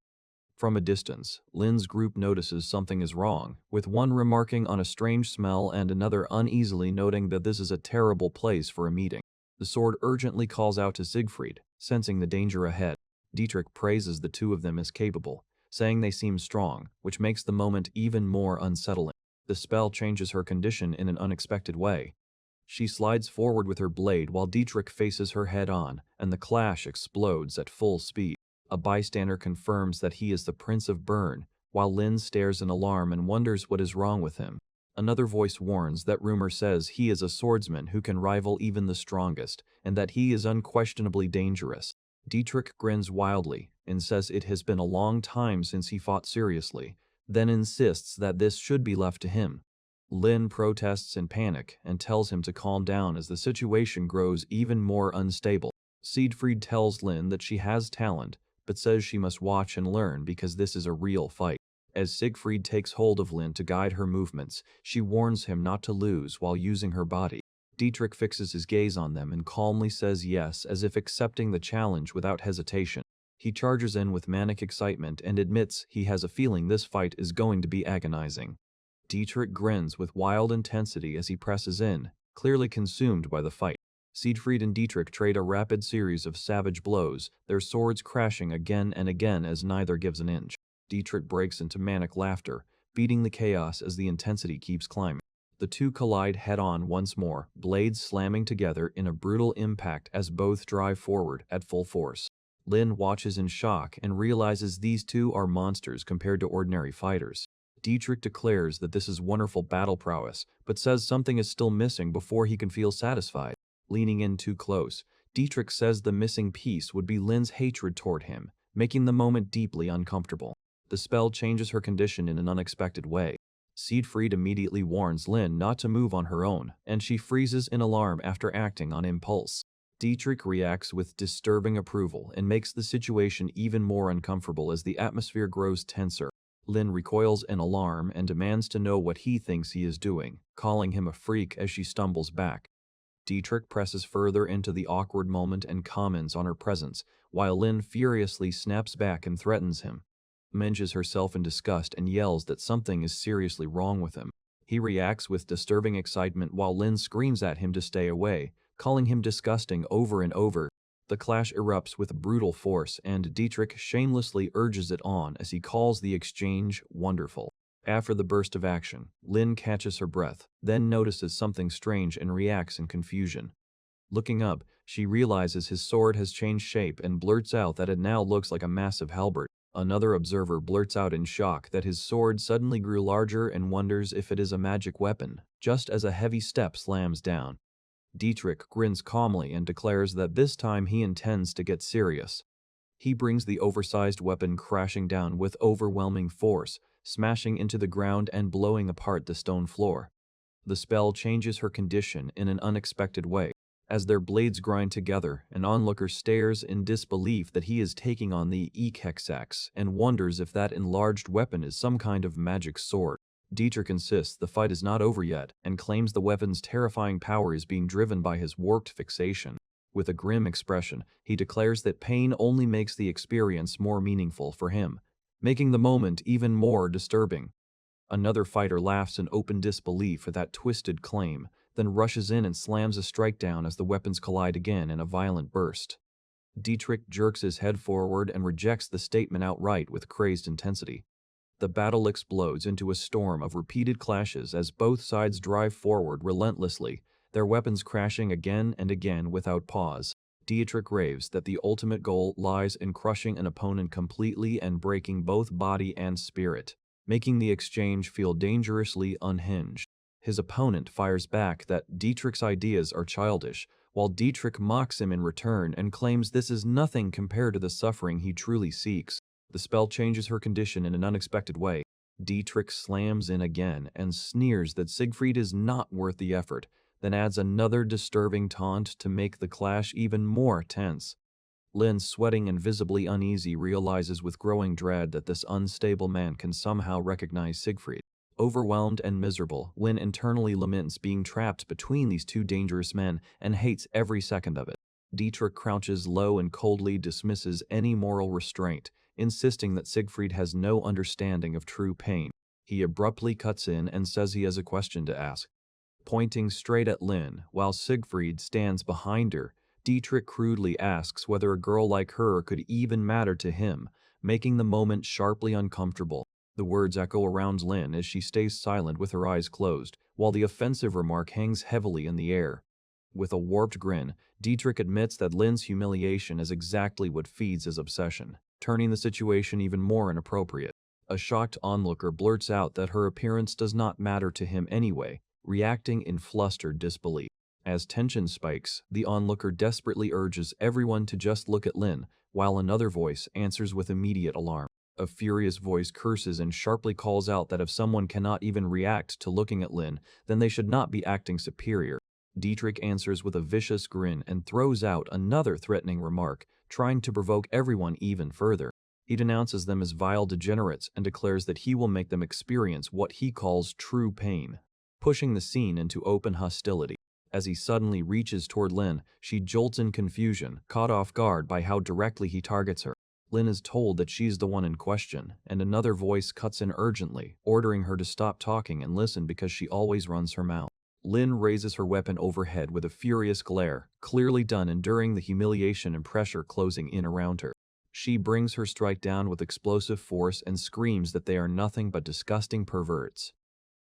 From a distance, Lin's group notices something is wrong, with one remarking on a strange smell and another uneasily noting that this is a terrible place for a meeting. The sword urgently calls out to Sigfried, sensing the danger ahead. Dietrich praises the two of them as capable, saying they seem strong, which makes the moment even more unsettling. The spell changes her condition in an unexpected way. She slides forward with her blade while Dietrich faces her head-on, and the clash explodes at full speed. A bystander confirms that he is the Prince of Berne, while Lin stares in alarm and wonders what is wrong with him. Another voice warns that rumor says he is a swordsman who can rival even the strongest, and that he is unquestionably dangerous. Dietrich grins wildly and says it has been a long time since he fought seriously, then insists that this should be left to him. Lin protests in panic and tells him to calm down as the situation grows even more unstable. Sigfried tells Lin that she has talent, but says she must watch and learn because this is a real fight. As Sigfried takes hold of Lin to guide her movements, she warns him not to lose while using her body. Dietrich fixes his gaze on them and calmly says yes, as if accepting the challenge without hesitation. He charges in with manic excitement and admits he has a feeling this fight is going to be agonizing. Dietrich grins with wild intensity as he presses in, clearly consumed by the fight. Sigfried and Dietrich trade a rapid series of savage blows, their swords crashing again and again as neither gives an inch. Dietrich breaks into manic laughter, beating the chaos as the intensity keeps climbing. The two collide head-on once more, blades slamming together in a brutal impact as both drive forward at full force. Lin watches in shock and realizes these two are monsters compared to ordinary fighters. Dietrich declares that this is wonderful battle prowess, but says something is still missing before he can feel satisfied. Leaning in too close, Dietrich says the missing piece would be Lin's hatred toward him, making the moment deeply uncomfortable. The spell changes her condition in an unexpected way. Sigfried immediately warns Lin not to move on her own, and she freezes in alarm after acting on impulse. Dietrich reacts with disturbing approval and makes the situation even more uncomfortable as the atmosphere grows tenser. Lin recoils in alarm and demands to know what he thinks he is doing, calling him a freak as she stumbles back. Dietrich presses further into the awkward moment and comments on her presence, while Lin furiously snaps back and threatens him. Menges herself in disgust and yells that something is seriously wrong with him. He reacts with disturbing excitement while Lin screams at him to stay away, calling him disgusting over and over. The clash erupts with brutal force, and Dietrich shamelessly urges it on as he calls the exchange wonderful. After the burst of action, Lin catches her breath, then notices something strange and reacts in confusion. Looking up, she realizes his sword has changed shape and blurts out that it now looks like a massive halberd. Another observer blurts out in shock that his sword suddenly grew larger and wonders if it is a magic weapon, just as a heavy step slams down. Dietrich grins calmly and declares that this time he intends to get serious. He brings the oversized weapon crashing down with overwhelming force, smashing into the ground and blowing apart the stone floor. The spell changes her condition in an unexpected way. As their blades grind together, an onlooker stares in disbelief that he is taking on the anicap and wonders if that enlarged weapon is some kind of magic sword. Dietrich insists the fight is not over yet and claims the weapon's terrifying power is being driven by his warped fixation. With a grim expression, he declares that pain only makes the experience more meaningful for him, making the moment even more disturbing. Another fighter laughs in open disbelief at that twisted claim, then rushes in and slams a strike down as the weapons collide again in a violent burst. Dietrich jerks his head forward and rejects the statement outright with crazed intensity. The battle explodes into a storm of repeated clashes as both sides drive forward relentlessly, their weapons crashing again and again without pause. Dietrich raves that the ultimate goal lies in crushing an opponent completely and breaking both body and spirit, making the exchange feel dangerously unhinged. His opponent fires back that Dietrich's ideas are childish, while Dietrich mocks him in return and claims this is nothing compared to the suffering he truly seeks. The spell changes her condition in an unexpected way. Dietrich slams in again and sneers that Sigfried is not worth the effort, then adds another disturbing taunt to make the clash even more tense. Lin, sweating and visibly uneasy, realizes with growing dread that this unstable man can somehow recognize Sigfried. Overwhelmed and miserable, Lin internally laments being trapped between these two dangerous men and hates every second of it. Dietrich crouches low and coldly dismisses any moral restraint, insisting that Sigfried has no understanding of true pain. He abruptly cuts in and says he has a question to ask. Pointing straight at Lin, while Sigfried stands behind her, Dietrich crudely asks whether a girl like her could even matter to him, making the moment sharply uncomfortable. The words echo around Lin as she stays silent with her eyes closed, while the offensive remark hangs heavily in the air. With a warped grin, Dietrich admits that Lin's humiliation is exactly what feeds his obsession. turning the situation even more inappropriate. A shocked onlooker blurts out that her appearance does not matter to him anyway, reacting in flustered disbelief. As tension spikes, the onlooker desperately urges everyone to just look at Lin, while another voice answers with immediate alarm. A furious voice curses and sharply calls out that if someone cannot even react to looking at Lin, then they should not be acting superior. Dietrich answers with a vicious grin and throws out another threatening remark, trying to provoke everyone even further. He denounces them as vile degenerates and declares that he will make them experience what he calls true pain, pushing the scene into open hostility. As he suddenly reaches toward Lin, she jolts in confusion, caught off guard by how directly he targets her. Lin is told that she's the one in question, and another voice cuts in urgently, ordering her to stop talking and listen because she always runs her mouth. Lin raises her weapon overhead with a furious glare, clearly done enduring the humiliation and pressure closing in around her. She brings her strike down with explosive force and screams that they are nothing but disgusting perverts.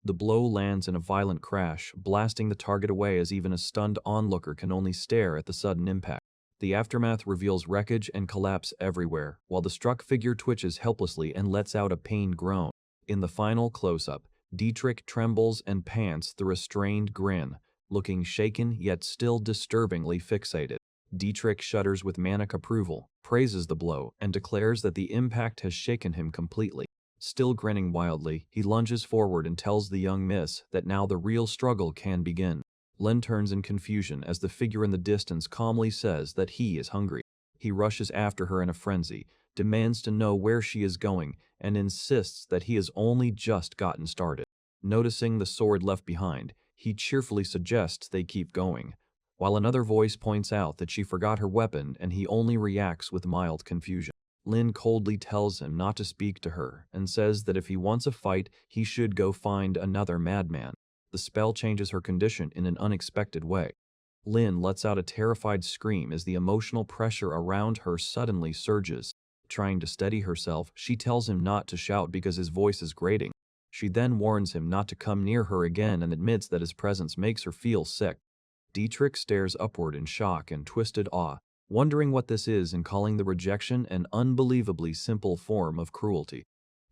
The blow lands in a violent crash, blasting the target away as even a stunned onlooker can only stare at the sudden impact. The aftermath reveals wreckage and collapse everywhere, while the struck figure twitches helplessly and lets out a pained groan. In the final close-up, Dietrich trembles and pants through a strained grin, looking shaken yet still disturbingly fixated. Dietrich shudders with manic approval, praises the blow, and declares that the impact has shaken him completely. Still grinning wildly, he lunges forward and tells the young miss that now the real struggle can begin. Lin turns in confusion as the figure in the distance calmly says that he is hungry. He rushes after her in a frenzy, demands to know where she is going, and insists that he has only just gotten started. Noticing the sword left behind, he cheerfully suggests they keep going, while another voice points out that she forgot her weapon and he only reacts with mild confusion. Lin coldly tells him not to speak to her and says that if he wants a fight, he should go find another madman. The spell changes her condition in an unexpected way. Lin lets out a terrified scream as the emotional pressure around her suddenly surges. Trying to steady herself, she tells him not to shout because his voice is grating. She then warns him not to come near her again and admits that his presence makes her feel sick. Dietrich stares upward in shock and twisted awe, wondering what this is and calling the rejection an unbelievably simple form of cruelty.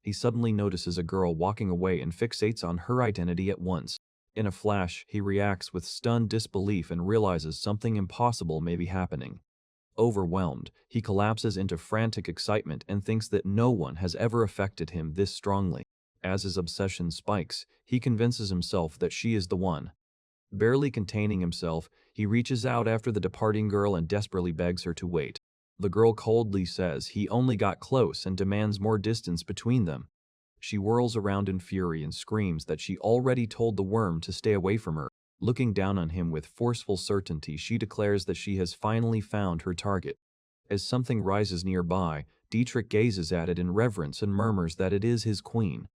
He suddenly notices a girl walking away and fixates on her identity at once. In a flash, he reacts with stunned disbelief and realizes something impossible may be happening. Overwhelmed, he collapses into frantic excitement and thinks that no one has ever affected him this strongly. As his obsession spikes, he convinces himself that she is the one. Barely containing himself, he reaches out after the departing girl and desperately begs her to wait. The girl coldly says he only got close and demands more distance between them. She whirls around in fury and screams that she already told the worm to stay away from her. Looking down on him with forceful certainty, she declares that she has finally found her target. As something rises nearby, Dietrich gazes at it in reverence and murmurs that it is his queen.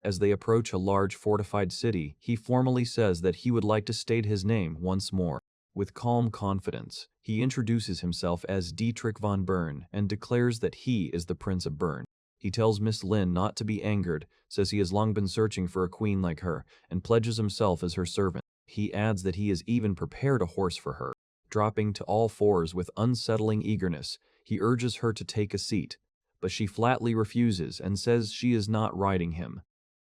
As they approach a large fortified city, he formally says that he would like to state his name once more. With calm confidence, he introduces himself as Dietrich von Berne and declares that he is the Prince of Berne. He tells Miss Lin not to be angered, says he has long been searching for a queen like her, and pledges himself as her servant. He adds that he has even prepared a horse for her. Dropping to all fours with unsettling eagerness, he urges her to take a seat, but she flatly refuses and says she is not riding him.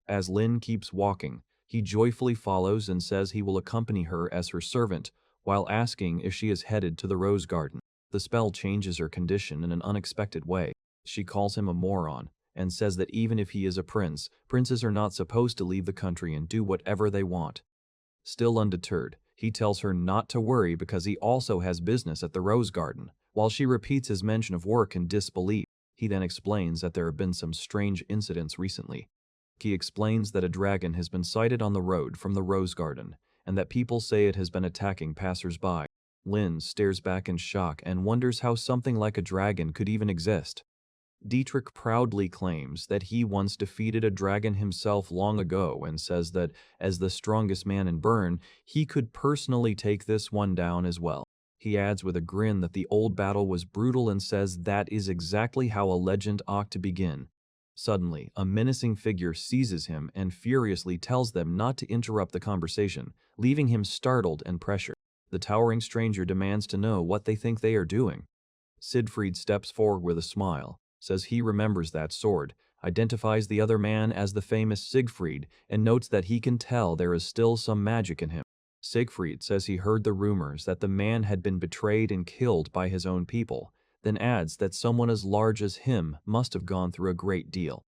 As Lin keeps walking, he joyfully follows and says he will accompany her as her servant, while asking if she is headed to the rose garden. The spell changes her condition in an unexpected way. She calls him a moron and says that even if he is a prince, princes are not supposed to leave the country and do whatever they want. Still undeterred, he tells her not to worry because he also has business at the rose garden. While she repeats his mention of work in disbelief, he then explains that there have been some strange incidents recently. He explains that a dragon has been sighted on the road from the rose garden, and that people say it has been attacking passers-by. Lin stares back in shock and wonders how something like a dragon could even exist. Dietrich proudly claims that he once defeated a dragon himself long ago and says that, as the strongest man in Berne, he could personally take this one down as well. He adds with a grin that the old battle was brutal and says that is exactly how a legend ought to begin. Suddenly, a menacing figure seizes him and furiously tells them not to interrupt the conversation, leaving him startled and pressured. The towering stranger demands to know what they think they are doing. Sigfried steps forward with a smile, says he remembers that sword, identifies the other man as the famous Sigfried, and notes that he can tell there is still some magic in him. Sigfried says he heard the rumors that the man had been betrayed and killed by his own people, then adds that someone as large as him must have gone through a great deal.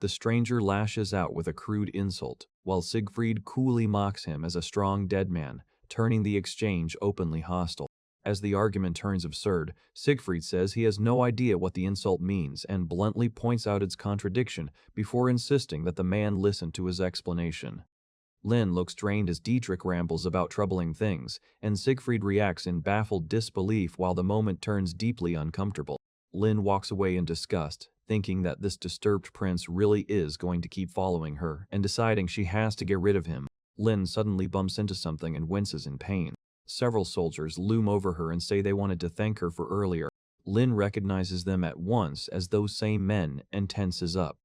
The stranger lashes out with a crude insult, while Sigfried coolly mocks him as a strong dead man, turning the exchange openly hostile. As the argument turns absurd, Sigfried says he has no idea what the insult means and bluntly points out its contradiction before insisting that the man listen to his explanation. Lin looks drained as Dietrich rambles about troubling things, and Sigfried reacts in baffled disbelief while the moment turns deeply uncomfortable. Lin walks away in disgust, thinking that this disturbed prince really is going to keep following her and deciding she has to get rid of him. Lin suddenly bumps into something and winces in pain. Several soldiers loom over her and say they wanted to thank her for earlier. Lin recognizes them at once as those same men and tenses up.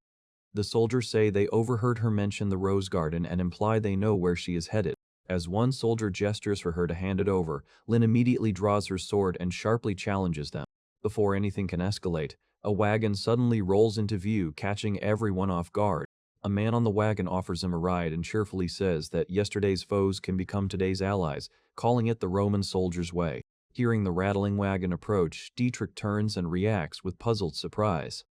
The soldiers say they overheard her mention the rose garden and imply they know where she is headed. As one soldier gestures for her to hand it over, Lin immediately draws her sword and sharply challenges them. Before anything can escalate, a wagon suddenly rolls into view, catching everyone off guard. A man on the wagon offers him a ride and cheerfully says that yesterday's foes can become today's allies, calling it the Roman soldier's way. Hearing the rattling wagon approach, Dietrich turns and reacts with puzzled surprise.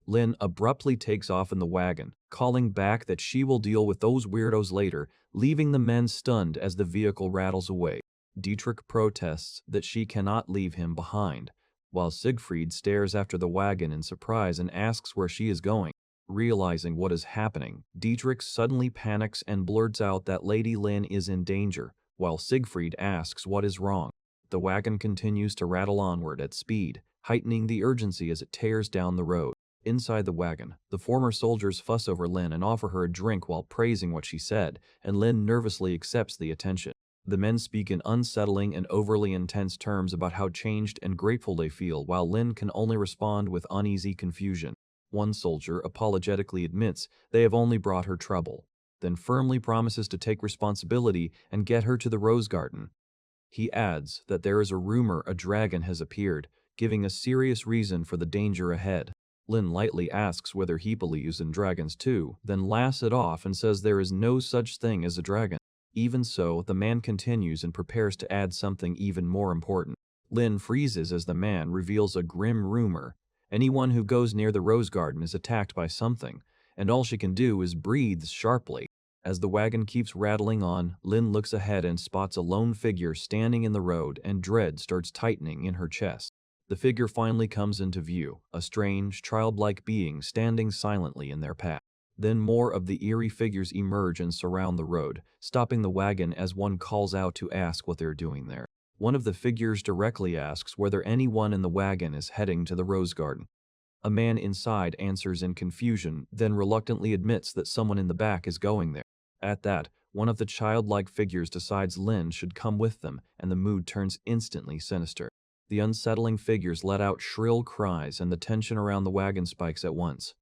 Lin abruptly takes off in the wagon, calling back that she will deal with those weirdos later, leaving the men stunned as the vehicle rattles away. Dietrich protests that she cannot leave him behind, while Sigfried stares after the wagon in surprise and asks where she is going. Realizing what is happening, Dietrich suddenly panics and blurts out that Lady Lin is in danger, while Sigfried asks what is wrong. The wagon continues to rattle onward at speed, heightening the urgency as it tears down the road. Inside the wagon, the former soldiers fuss over Lin and offer her a drink while praising what she said, and Lin nervously accepts the attention. The men speak in unsettling and overly intense terms about how changed and grateful they feel, while Lin can only respond with uneasy confusion. One soldier apologetically admits they have only brought her trouble, then firmly promises to take responsibility and get her to the rose garden. He adds that there is a rumor a dragon has appeared, giving a serious reason for the danger ahead. Lin lightly asks whether he believes in dragons too, then laughs it off and says there is no such thing as a dragon. Even so, the man continues and prepares to add something even more important. Lin freezes as the man reveals a grim rumor. Anyone who goes near the rose garden is attacked by something, and all she can do is breathe sharply. As the wagon keeps rattling on, Lin looks ahead and spots a lone figure standing in the road, and dread starts tightening in her chest. The figure finally comes into view, a strange, childlike being standing silently in their path. Then more of the eerie figures emerge and surround the road, stopping the wagon as one calls out to ask what they're doing there. One of the figures directly asks whether anyone in the wagon is heading to the rose garden. A man inside answers in confusion, then reluctantly admits that someone in the back is going there. At that, one of the childlike figures decides Lin should come with them, and the mood turns instantly sinister. The unsettling figures let out shrill cries, and the tension around the wagon spikes at once.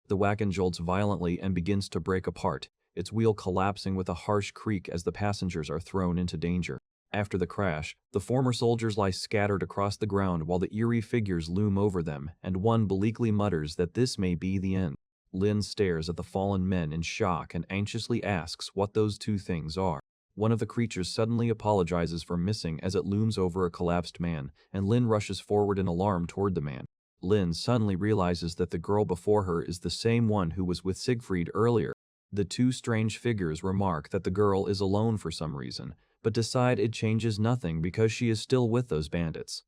The wagon jolts violently and begins to break apart, its wheel collapsing with a harsh creak as the passengers are thrown into danger. After the crash, the former soldiers lie scattered across the ground while the eerie figures loom over them, and one bleakly mutters that this may be the end. Lin stares at the fallen men in shock and anxiously asks what those two things are. One of the creatures suddenly apologizes for missing as it looms over a collapsed man, and Lin rushes forward in alarm toward the man. Lin suddenly realizes that the girl before her is the same one who was with Sigfried earlier. The two strange figures remark that the girl is alone for some reason, but decide it changes nothing because she is still with those bandits.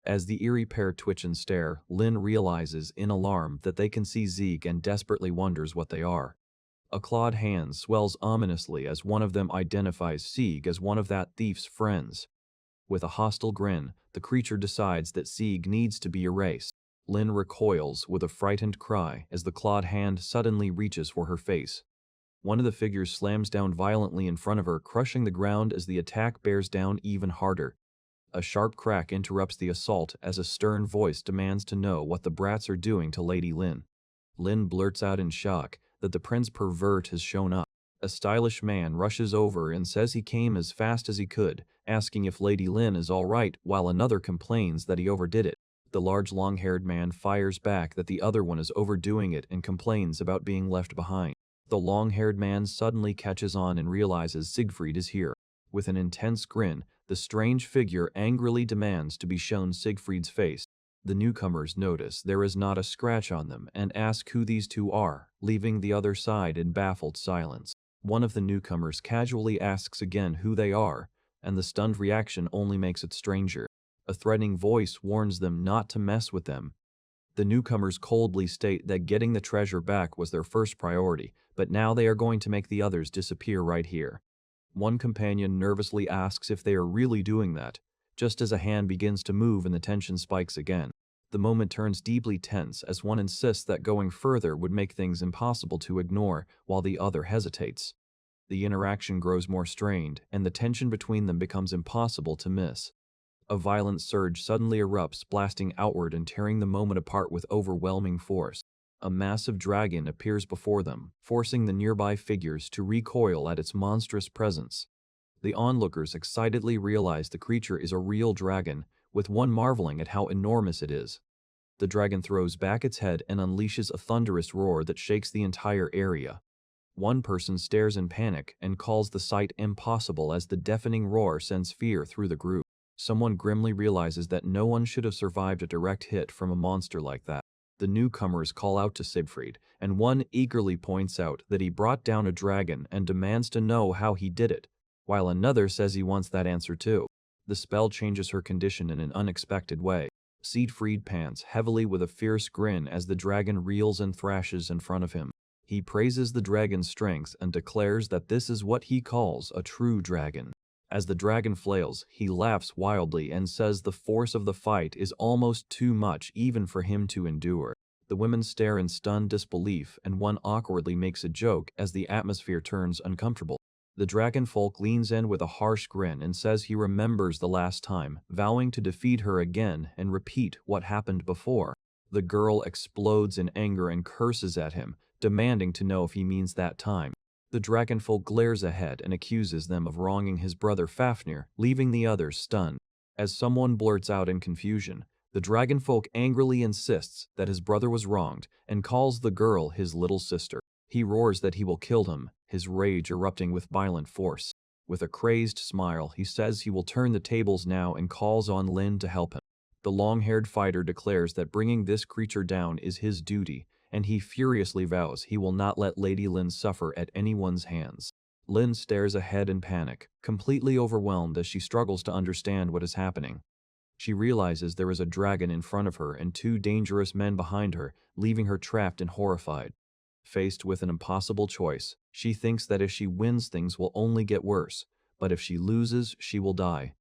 As the eerie pair twitch and stare, Lin realizes in alarm that they can see Zeke and desperately wonders what they are. A clawed hand swells ominously as one of them identifies Sieg as one of that thief's friends. With a hostile grin, the creature decides that Sieg needs to be erased. Lin recoils with a frightened cry as the clawed hand suddenly reaches for her face. One of the figures slams down violently in front of her, crushing the ground as the attack bears down even harder. A sharp crack interrupts the assault as a stern voice demands to know what the brats are doing to Lady Lin. Lin blurts out in shock that the prince pervert has shown up. A stylish man rushes over and says he came as fast as he could, asking if Lady Lin is all right, while another complains that he overdid it. The large long-haired man fires back that the other one is overdoing it and complains about being left behind. The long-haired man suddenly catches on and realizes Sigfried is here. With an intense grin, the strange figure angrily demands to be shown Sigfried's face. The newcomers notice there is not a scratch on them and ask who these two are, leaving the other side in baffled silence. One of the newcomers casually asks again who they are, and the stunned reaction only makes it stranger. A threatening voice warns them not to mess with them. The newcomers coldly state that getting the treasure back was their first priority, but now they are going to make the others disappear right here. One companion nervously asks if they are really doing that, just as a hand begins to move and the tension spikes again. The moment turns deeply tense as one insists that going further would make things impossible to ignore, while the other hesitates. The interaction grows more strained, and the tension between them becomes impossible to miss. A violent surge suddenly erupts, blasting outward and tearing the moment apart with overwhelming force. A massive dragon appears before them, forcing the nearby figures to recoil at its monstrous presence. The onlookers excitedly realize the creature is a real dragon, with one marveling at how enormous it is. The dragon throws back its head and unleashes a thunderous roar that shakes the entire area. One person stares in panic and calls the sight impossible as the deafening roar sends fear through the group. Someone grimly realizes that no one should have survived a direct hit from a monster like that. The newcomers call out to Sigfried, and one eagerly points out that he brought down a dragon and demands to know how he did it, while another says he wants that answer too. The spell changes her condition in an unexpected way. Sigfried pants heavily with a fierce grin as the dragon reels and thrashes in front of him. He praises the dragon's strength and declares that this is what he calls a true dragon. As the dragon flails, he laughs wildly and says the force of the fight is almost too much even for him to endure. The women stare in stunned disbelief, and one awkwardly makes a joke as the atmosphere turns uncomfortable. The dragon folk leans in with a harsh grin and says he remembers the last time, vowing to defeat her again and repeat what happened before. The girl explodes in anger and curses at him, demanding to know if he means that time. The dragonfolk glares ahead and accuses them of wronging his brother Fafnir, leaving the others stunned. As someone blurts out in confusion, the dragonfolk angrily insists that his brother was wronged and calls the girl his little sister. He roars that he will kill him, his rage erupting with violent force. With a crazed smile, he says he will turn the tables now and calls on Lin to help him. The long-haired fighter declares that bringing this creature down is his duty, and he furiously vows he will not let Lady Lin suffer at anyone's hands. Lin stares ahead in panic, completely overwhelmed as she struggles to understand what is happening. She realizes there is a dragon in front of her and two dangerous men behind her, leaving her trapped and horrified. Faced with an impossible choice, she thinks that if she wins things will only get worse, but if she loses, she will die.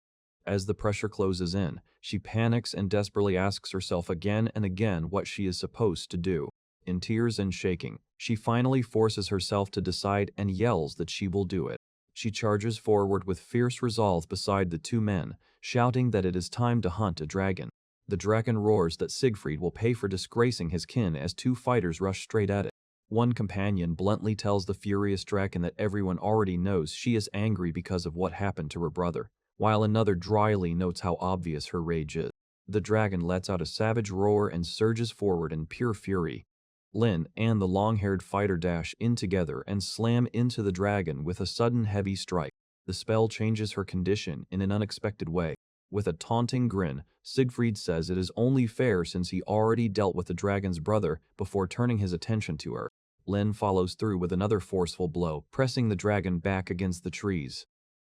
As the pressure closes in, she panics and desperately asks herself again and again what she is supposed to do. In tears and shaking, she finally forces herself to decide and yells that she will do it. She charges forward with fierce resolve beside the two men, shouting that it is time to hunt a dragon. The dragon roars that Sigfried will pay for disgracing his kin as two fighters rush straight at it. One companion bluntly tells the furious dragon that everyone already knows she is angry because of what happened to her brother, while another dryly notes how obvious her rage is. The dragon lets out a savage roar and surges forward in pure fury. Lin and the long-haired fighter dash in together and slam into the dragon with a sudden heavy strike. The spell changes her condition in an unexpected way. With a taunting grin, Sigfried says it is only fair since he already dealt with the dragon's brother before turning his attention to her. Lin follows through with another forceful blow, pressing the dragon back against the trees.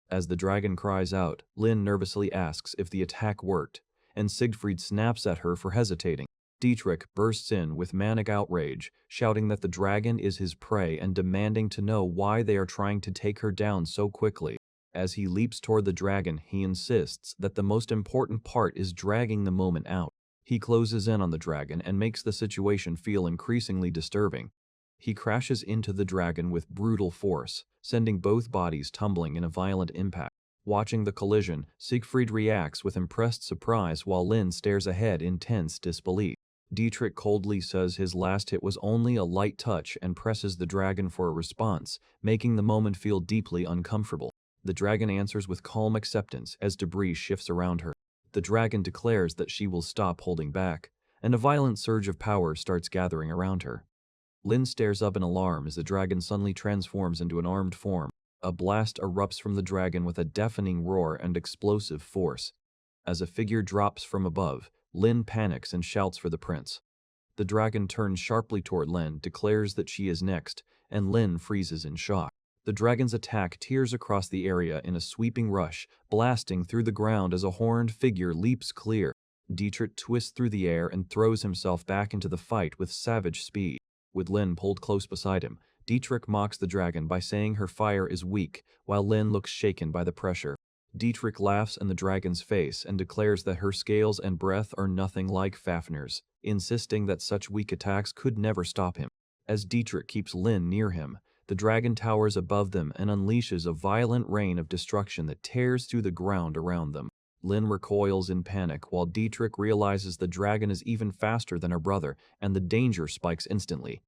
As the dragon cries out, Lin nervously asks if the attack worked, and Sigfried snaps at her for hesitating. Dietrich bursts in with manic outrage, shouting that the dragon is his prey and demanding to know why they are trying to take her down so quickly. As he leaps toward the dragon, he insists that the most important part is dragging the moment out. He closes in on the dragon and makes the situation feel increasingly disturbing. He crashes into the dragon with brutal force, sending both bodies tumbling in a violent impact. Watching the collision, Sigfried reacts with impressed surprise while Lin stares ahead in tense disbelief. Dietrich coldly says his last hit was only a light touch and presses the dragon for a response, making the moment feel deeply uncomfortable. The dragon answers with calm acceptance as debris shifts around her. The dragon declares that she will stop holding back, and a violent surge of power starts gathering around her. Lin stares up in alarm as the dragon suddenly transforms into an armed form. A blast erupts from the dragon with a deafening roar and explosive force. As a figure drops from above, Lin panics and shouts for the prince. The dragon turns sharply toward Lin, declares that she is next, and Lin freezes in shock. The dragon's attack tears across the area in a sweeping rush, blasting through the ground as a horned figure leaps clear. Dietrich twists through the air and throws himself back into the fight with savage speed. With Lin pulled close beside him, Dietrich mocks the dragon by saying her fire is weak, while Lin looks shaken by the pressure. Dietrich laughs in the dragon's face and declares that her scales and breath are nothing like Fafnir's, insisting that such weak attacks could never stop him. As Dietrich keeps Lin near him, the dragon towers above them and unleashes a violent rain of destruction that tears through the ground around them. Lin recoils in panic while Dietrich realizes the dragon is even faster than her brother and the danger spikes instantly.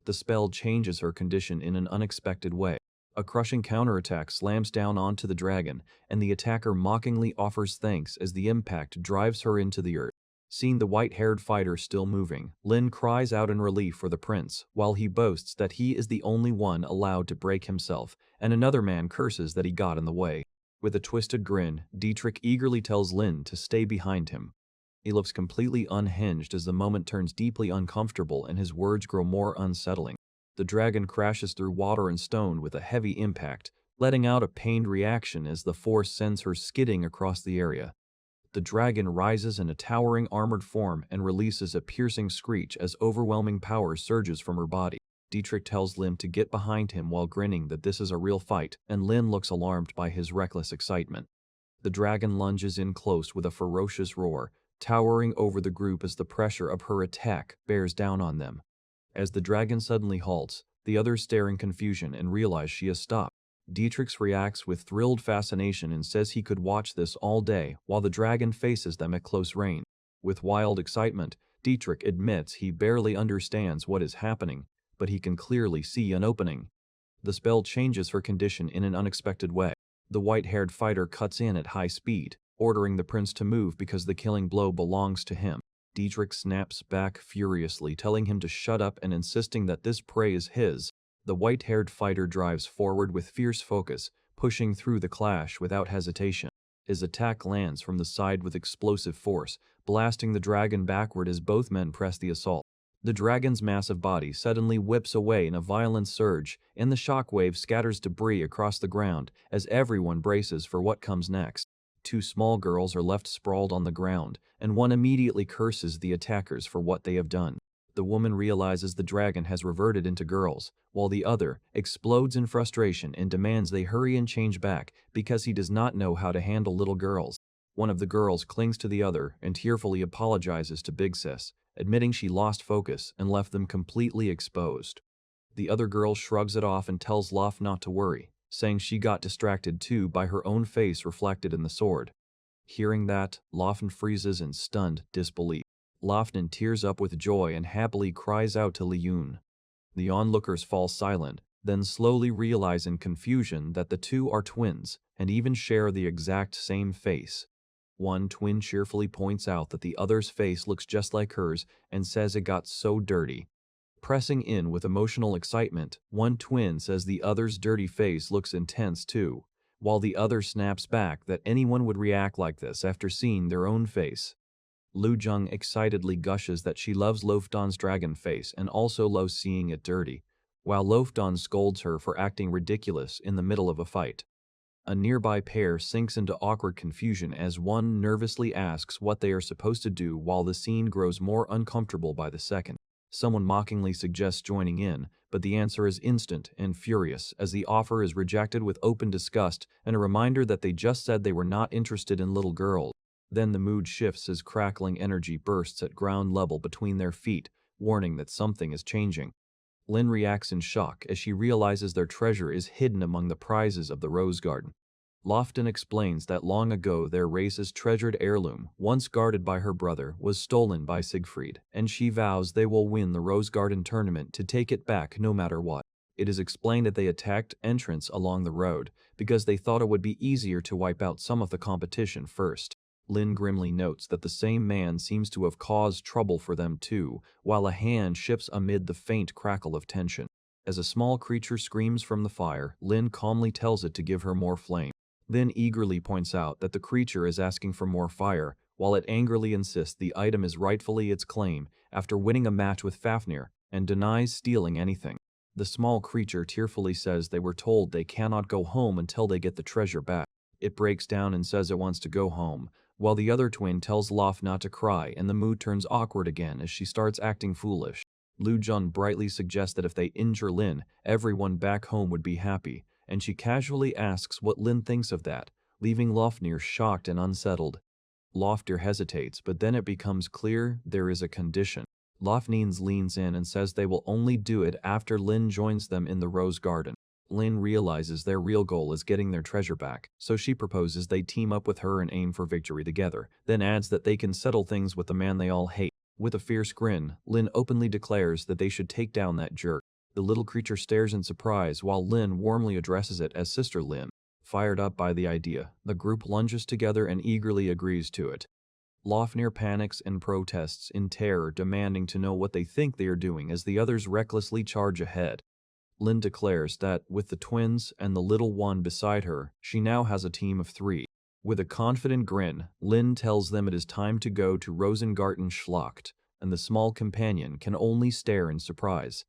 The spell changes her condition in an unexpected way. A crushing counterattack slams down onto the dragon, and the attacker mockingly offers thanks as the impact drives her into the earth. Seeing the white-haired fighter still moving, Lin cries out in relief for the prince, while he boasts that he is the only one allowed to break himself, and another man curses that he got in the way. With a twisted grin, Dietrich eagerly tells Lin to stay behind him. He looks completely unhinged as the moment turns deeply uncomfortable and his words grow more unsettling. The dragon crashes through water and stone with a heavy impact, letting out a pained reaction as the force sends her skidding across the area. The dragon rises in a towering armored form and releases a piercing screech as overwhelming power surges from her body. Dietrich tells Lin to get behind him while grinning that this is a real fight, and Lin looks alarmed by his reckless excitement. The dragon lunges in close with a ferocious roar, towering over the group as the pressure of her attack bears down on them. As the dragon suddenly halts, the others stare in confusion and realize she has stopped. Dietrich reacts with thrilled fascination and says he could watch this all day while the dragon faces them at close range. With wild excitement, Dietrich admits he barely understands what is happening, but he can clearly see an opening. The spell changes her condition in an unexpected way. The white-haired fighter cuts in at high speed, ordering the prince to move because the killing blow belongs to him. Dietrich snaps back furiously, telling him to shut up and insisting that this prey is his. The white-haired fighter drives forward with fierce focus, pushing through the clash without hesitation. His attack lands from the side with explosive force, blasting the dragon backward as both men press the assault. The dragon's massive body suddenly whips away in a violent surge, and the shockwave scatters debris across the ground as everyone braces for what comes next. Two small girls are left sprawled on the ground, and one immediately curses the attackers for what they have done. The woman realizes the dragon has reverted into girls, while the other explodes in frustration and demands they hurry and change back because he does not know how to handle little girls. One of the girls clings to the other and tearfully apologizes to Big Sis, admitting she lost focus and left them completely exposed. The other girl shrugs it off and tells Lof not to worry, saying she got distracted too by her own face reflected in the sword. Hearing that, Lofn freezes in stunned disbelief. Lofn tears up with joy and happily cries out to Liyun. The onlookers fall silent, then slowly realize in confusion that the two are twins and even share the exact same face. One twin cheerfully points out that the other's face looks just like hers and says it got so dirty. Pressing in with emotional excitement, one twin says the other's dirty face looks intense too, while the other snaps back that anyone would react like this after seeing their own face. Lu Jung excitedly gushes that she loves Lofdon's dragon face and also loves seeing it dirty, while Lofdon scolds her for acting ridiculous in the middle of a fight. A nearby pair sinks into awkward confusion as one nervously asks what they are supposed to do while the scene grows more uncomfortable by the second. Someone mockingly suggests joining in, but the answer is instant and furious as the offer is rejected with open disgust and a reminder that they just said they were not interested in little girls. Then the mood shifts as crackling energy bursts at ground level between their feet, warning that something is changing. Lin reacts in shock as she realizes their treasure is hidden among the prizes of the Rose Garden. Lofton explains that long ago their race's treasured heirloom, once guarded by her brother, was stolen by Sigfried, and she vows they will win the Rose Garden tournament to take it back no matter what. It is explained that they attacked entrants along the road because they thought it would be easier to wipe out some of the competition first. Lin grimly notes that the same man seems to have caused trouble for them too, while a hand shifts amid the faint crackle of tension. As a small creature screams from the fire, Lin calmly tells it to give her more flame. Then eagerly points out that the creature is asking for more fire, while it angrily insists the item is rightfully its claim after winning a match with Fafnir, and denies stealing anything. The small creature tearfully says they were told they cannot go home until they get the treasure back. It breaks down and says it wants to go home, while the other twin tells Lof not to cry, and the mood turns awkward again as she starts acting foolish. Lu Jun brightly suggests that if they injure Lin, everyone back home would be happy, and she casually asks what Lin thinks of that, leaving Lofnir shocked and unsettled. Lofnir hesitates, but then it becomes clear there is a condition. Lofnir leans in and says they will only do it after Lin joins them in the Rose Garden. Lin realizes their real goal is getting their treasure back, so she proposes they team up with her and aim for victory together, then adds that they can settle things with the man they all hate. With a fierce grin, Lin openly declares that they should take down that jerk. The little creature stares in surprise while Lin warmly addresses it as Sister Lin. Fired up by the idea, the group lunges together and eagerly agrees to it. Lofnir panics and protests in terror, demanding to know what they think they are doing as the others recklessly charge ahead. Lin declares that, with the twins and the little one beside her, she now has a team of 3. With a confident grin, Lin tells them it is time to go to Rosengarten Schlacht, and the small companion can only stare in surprise.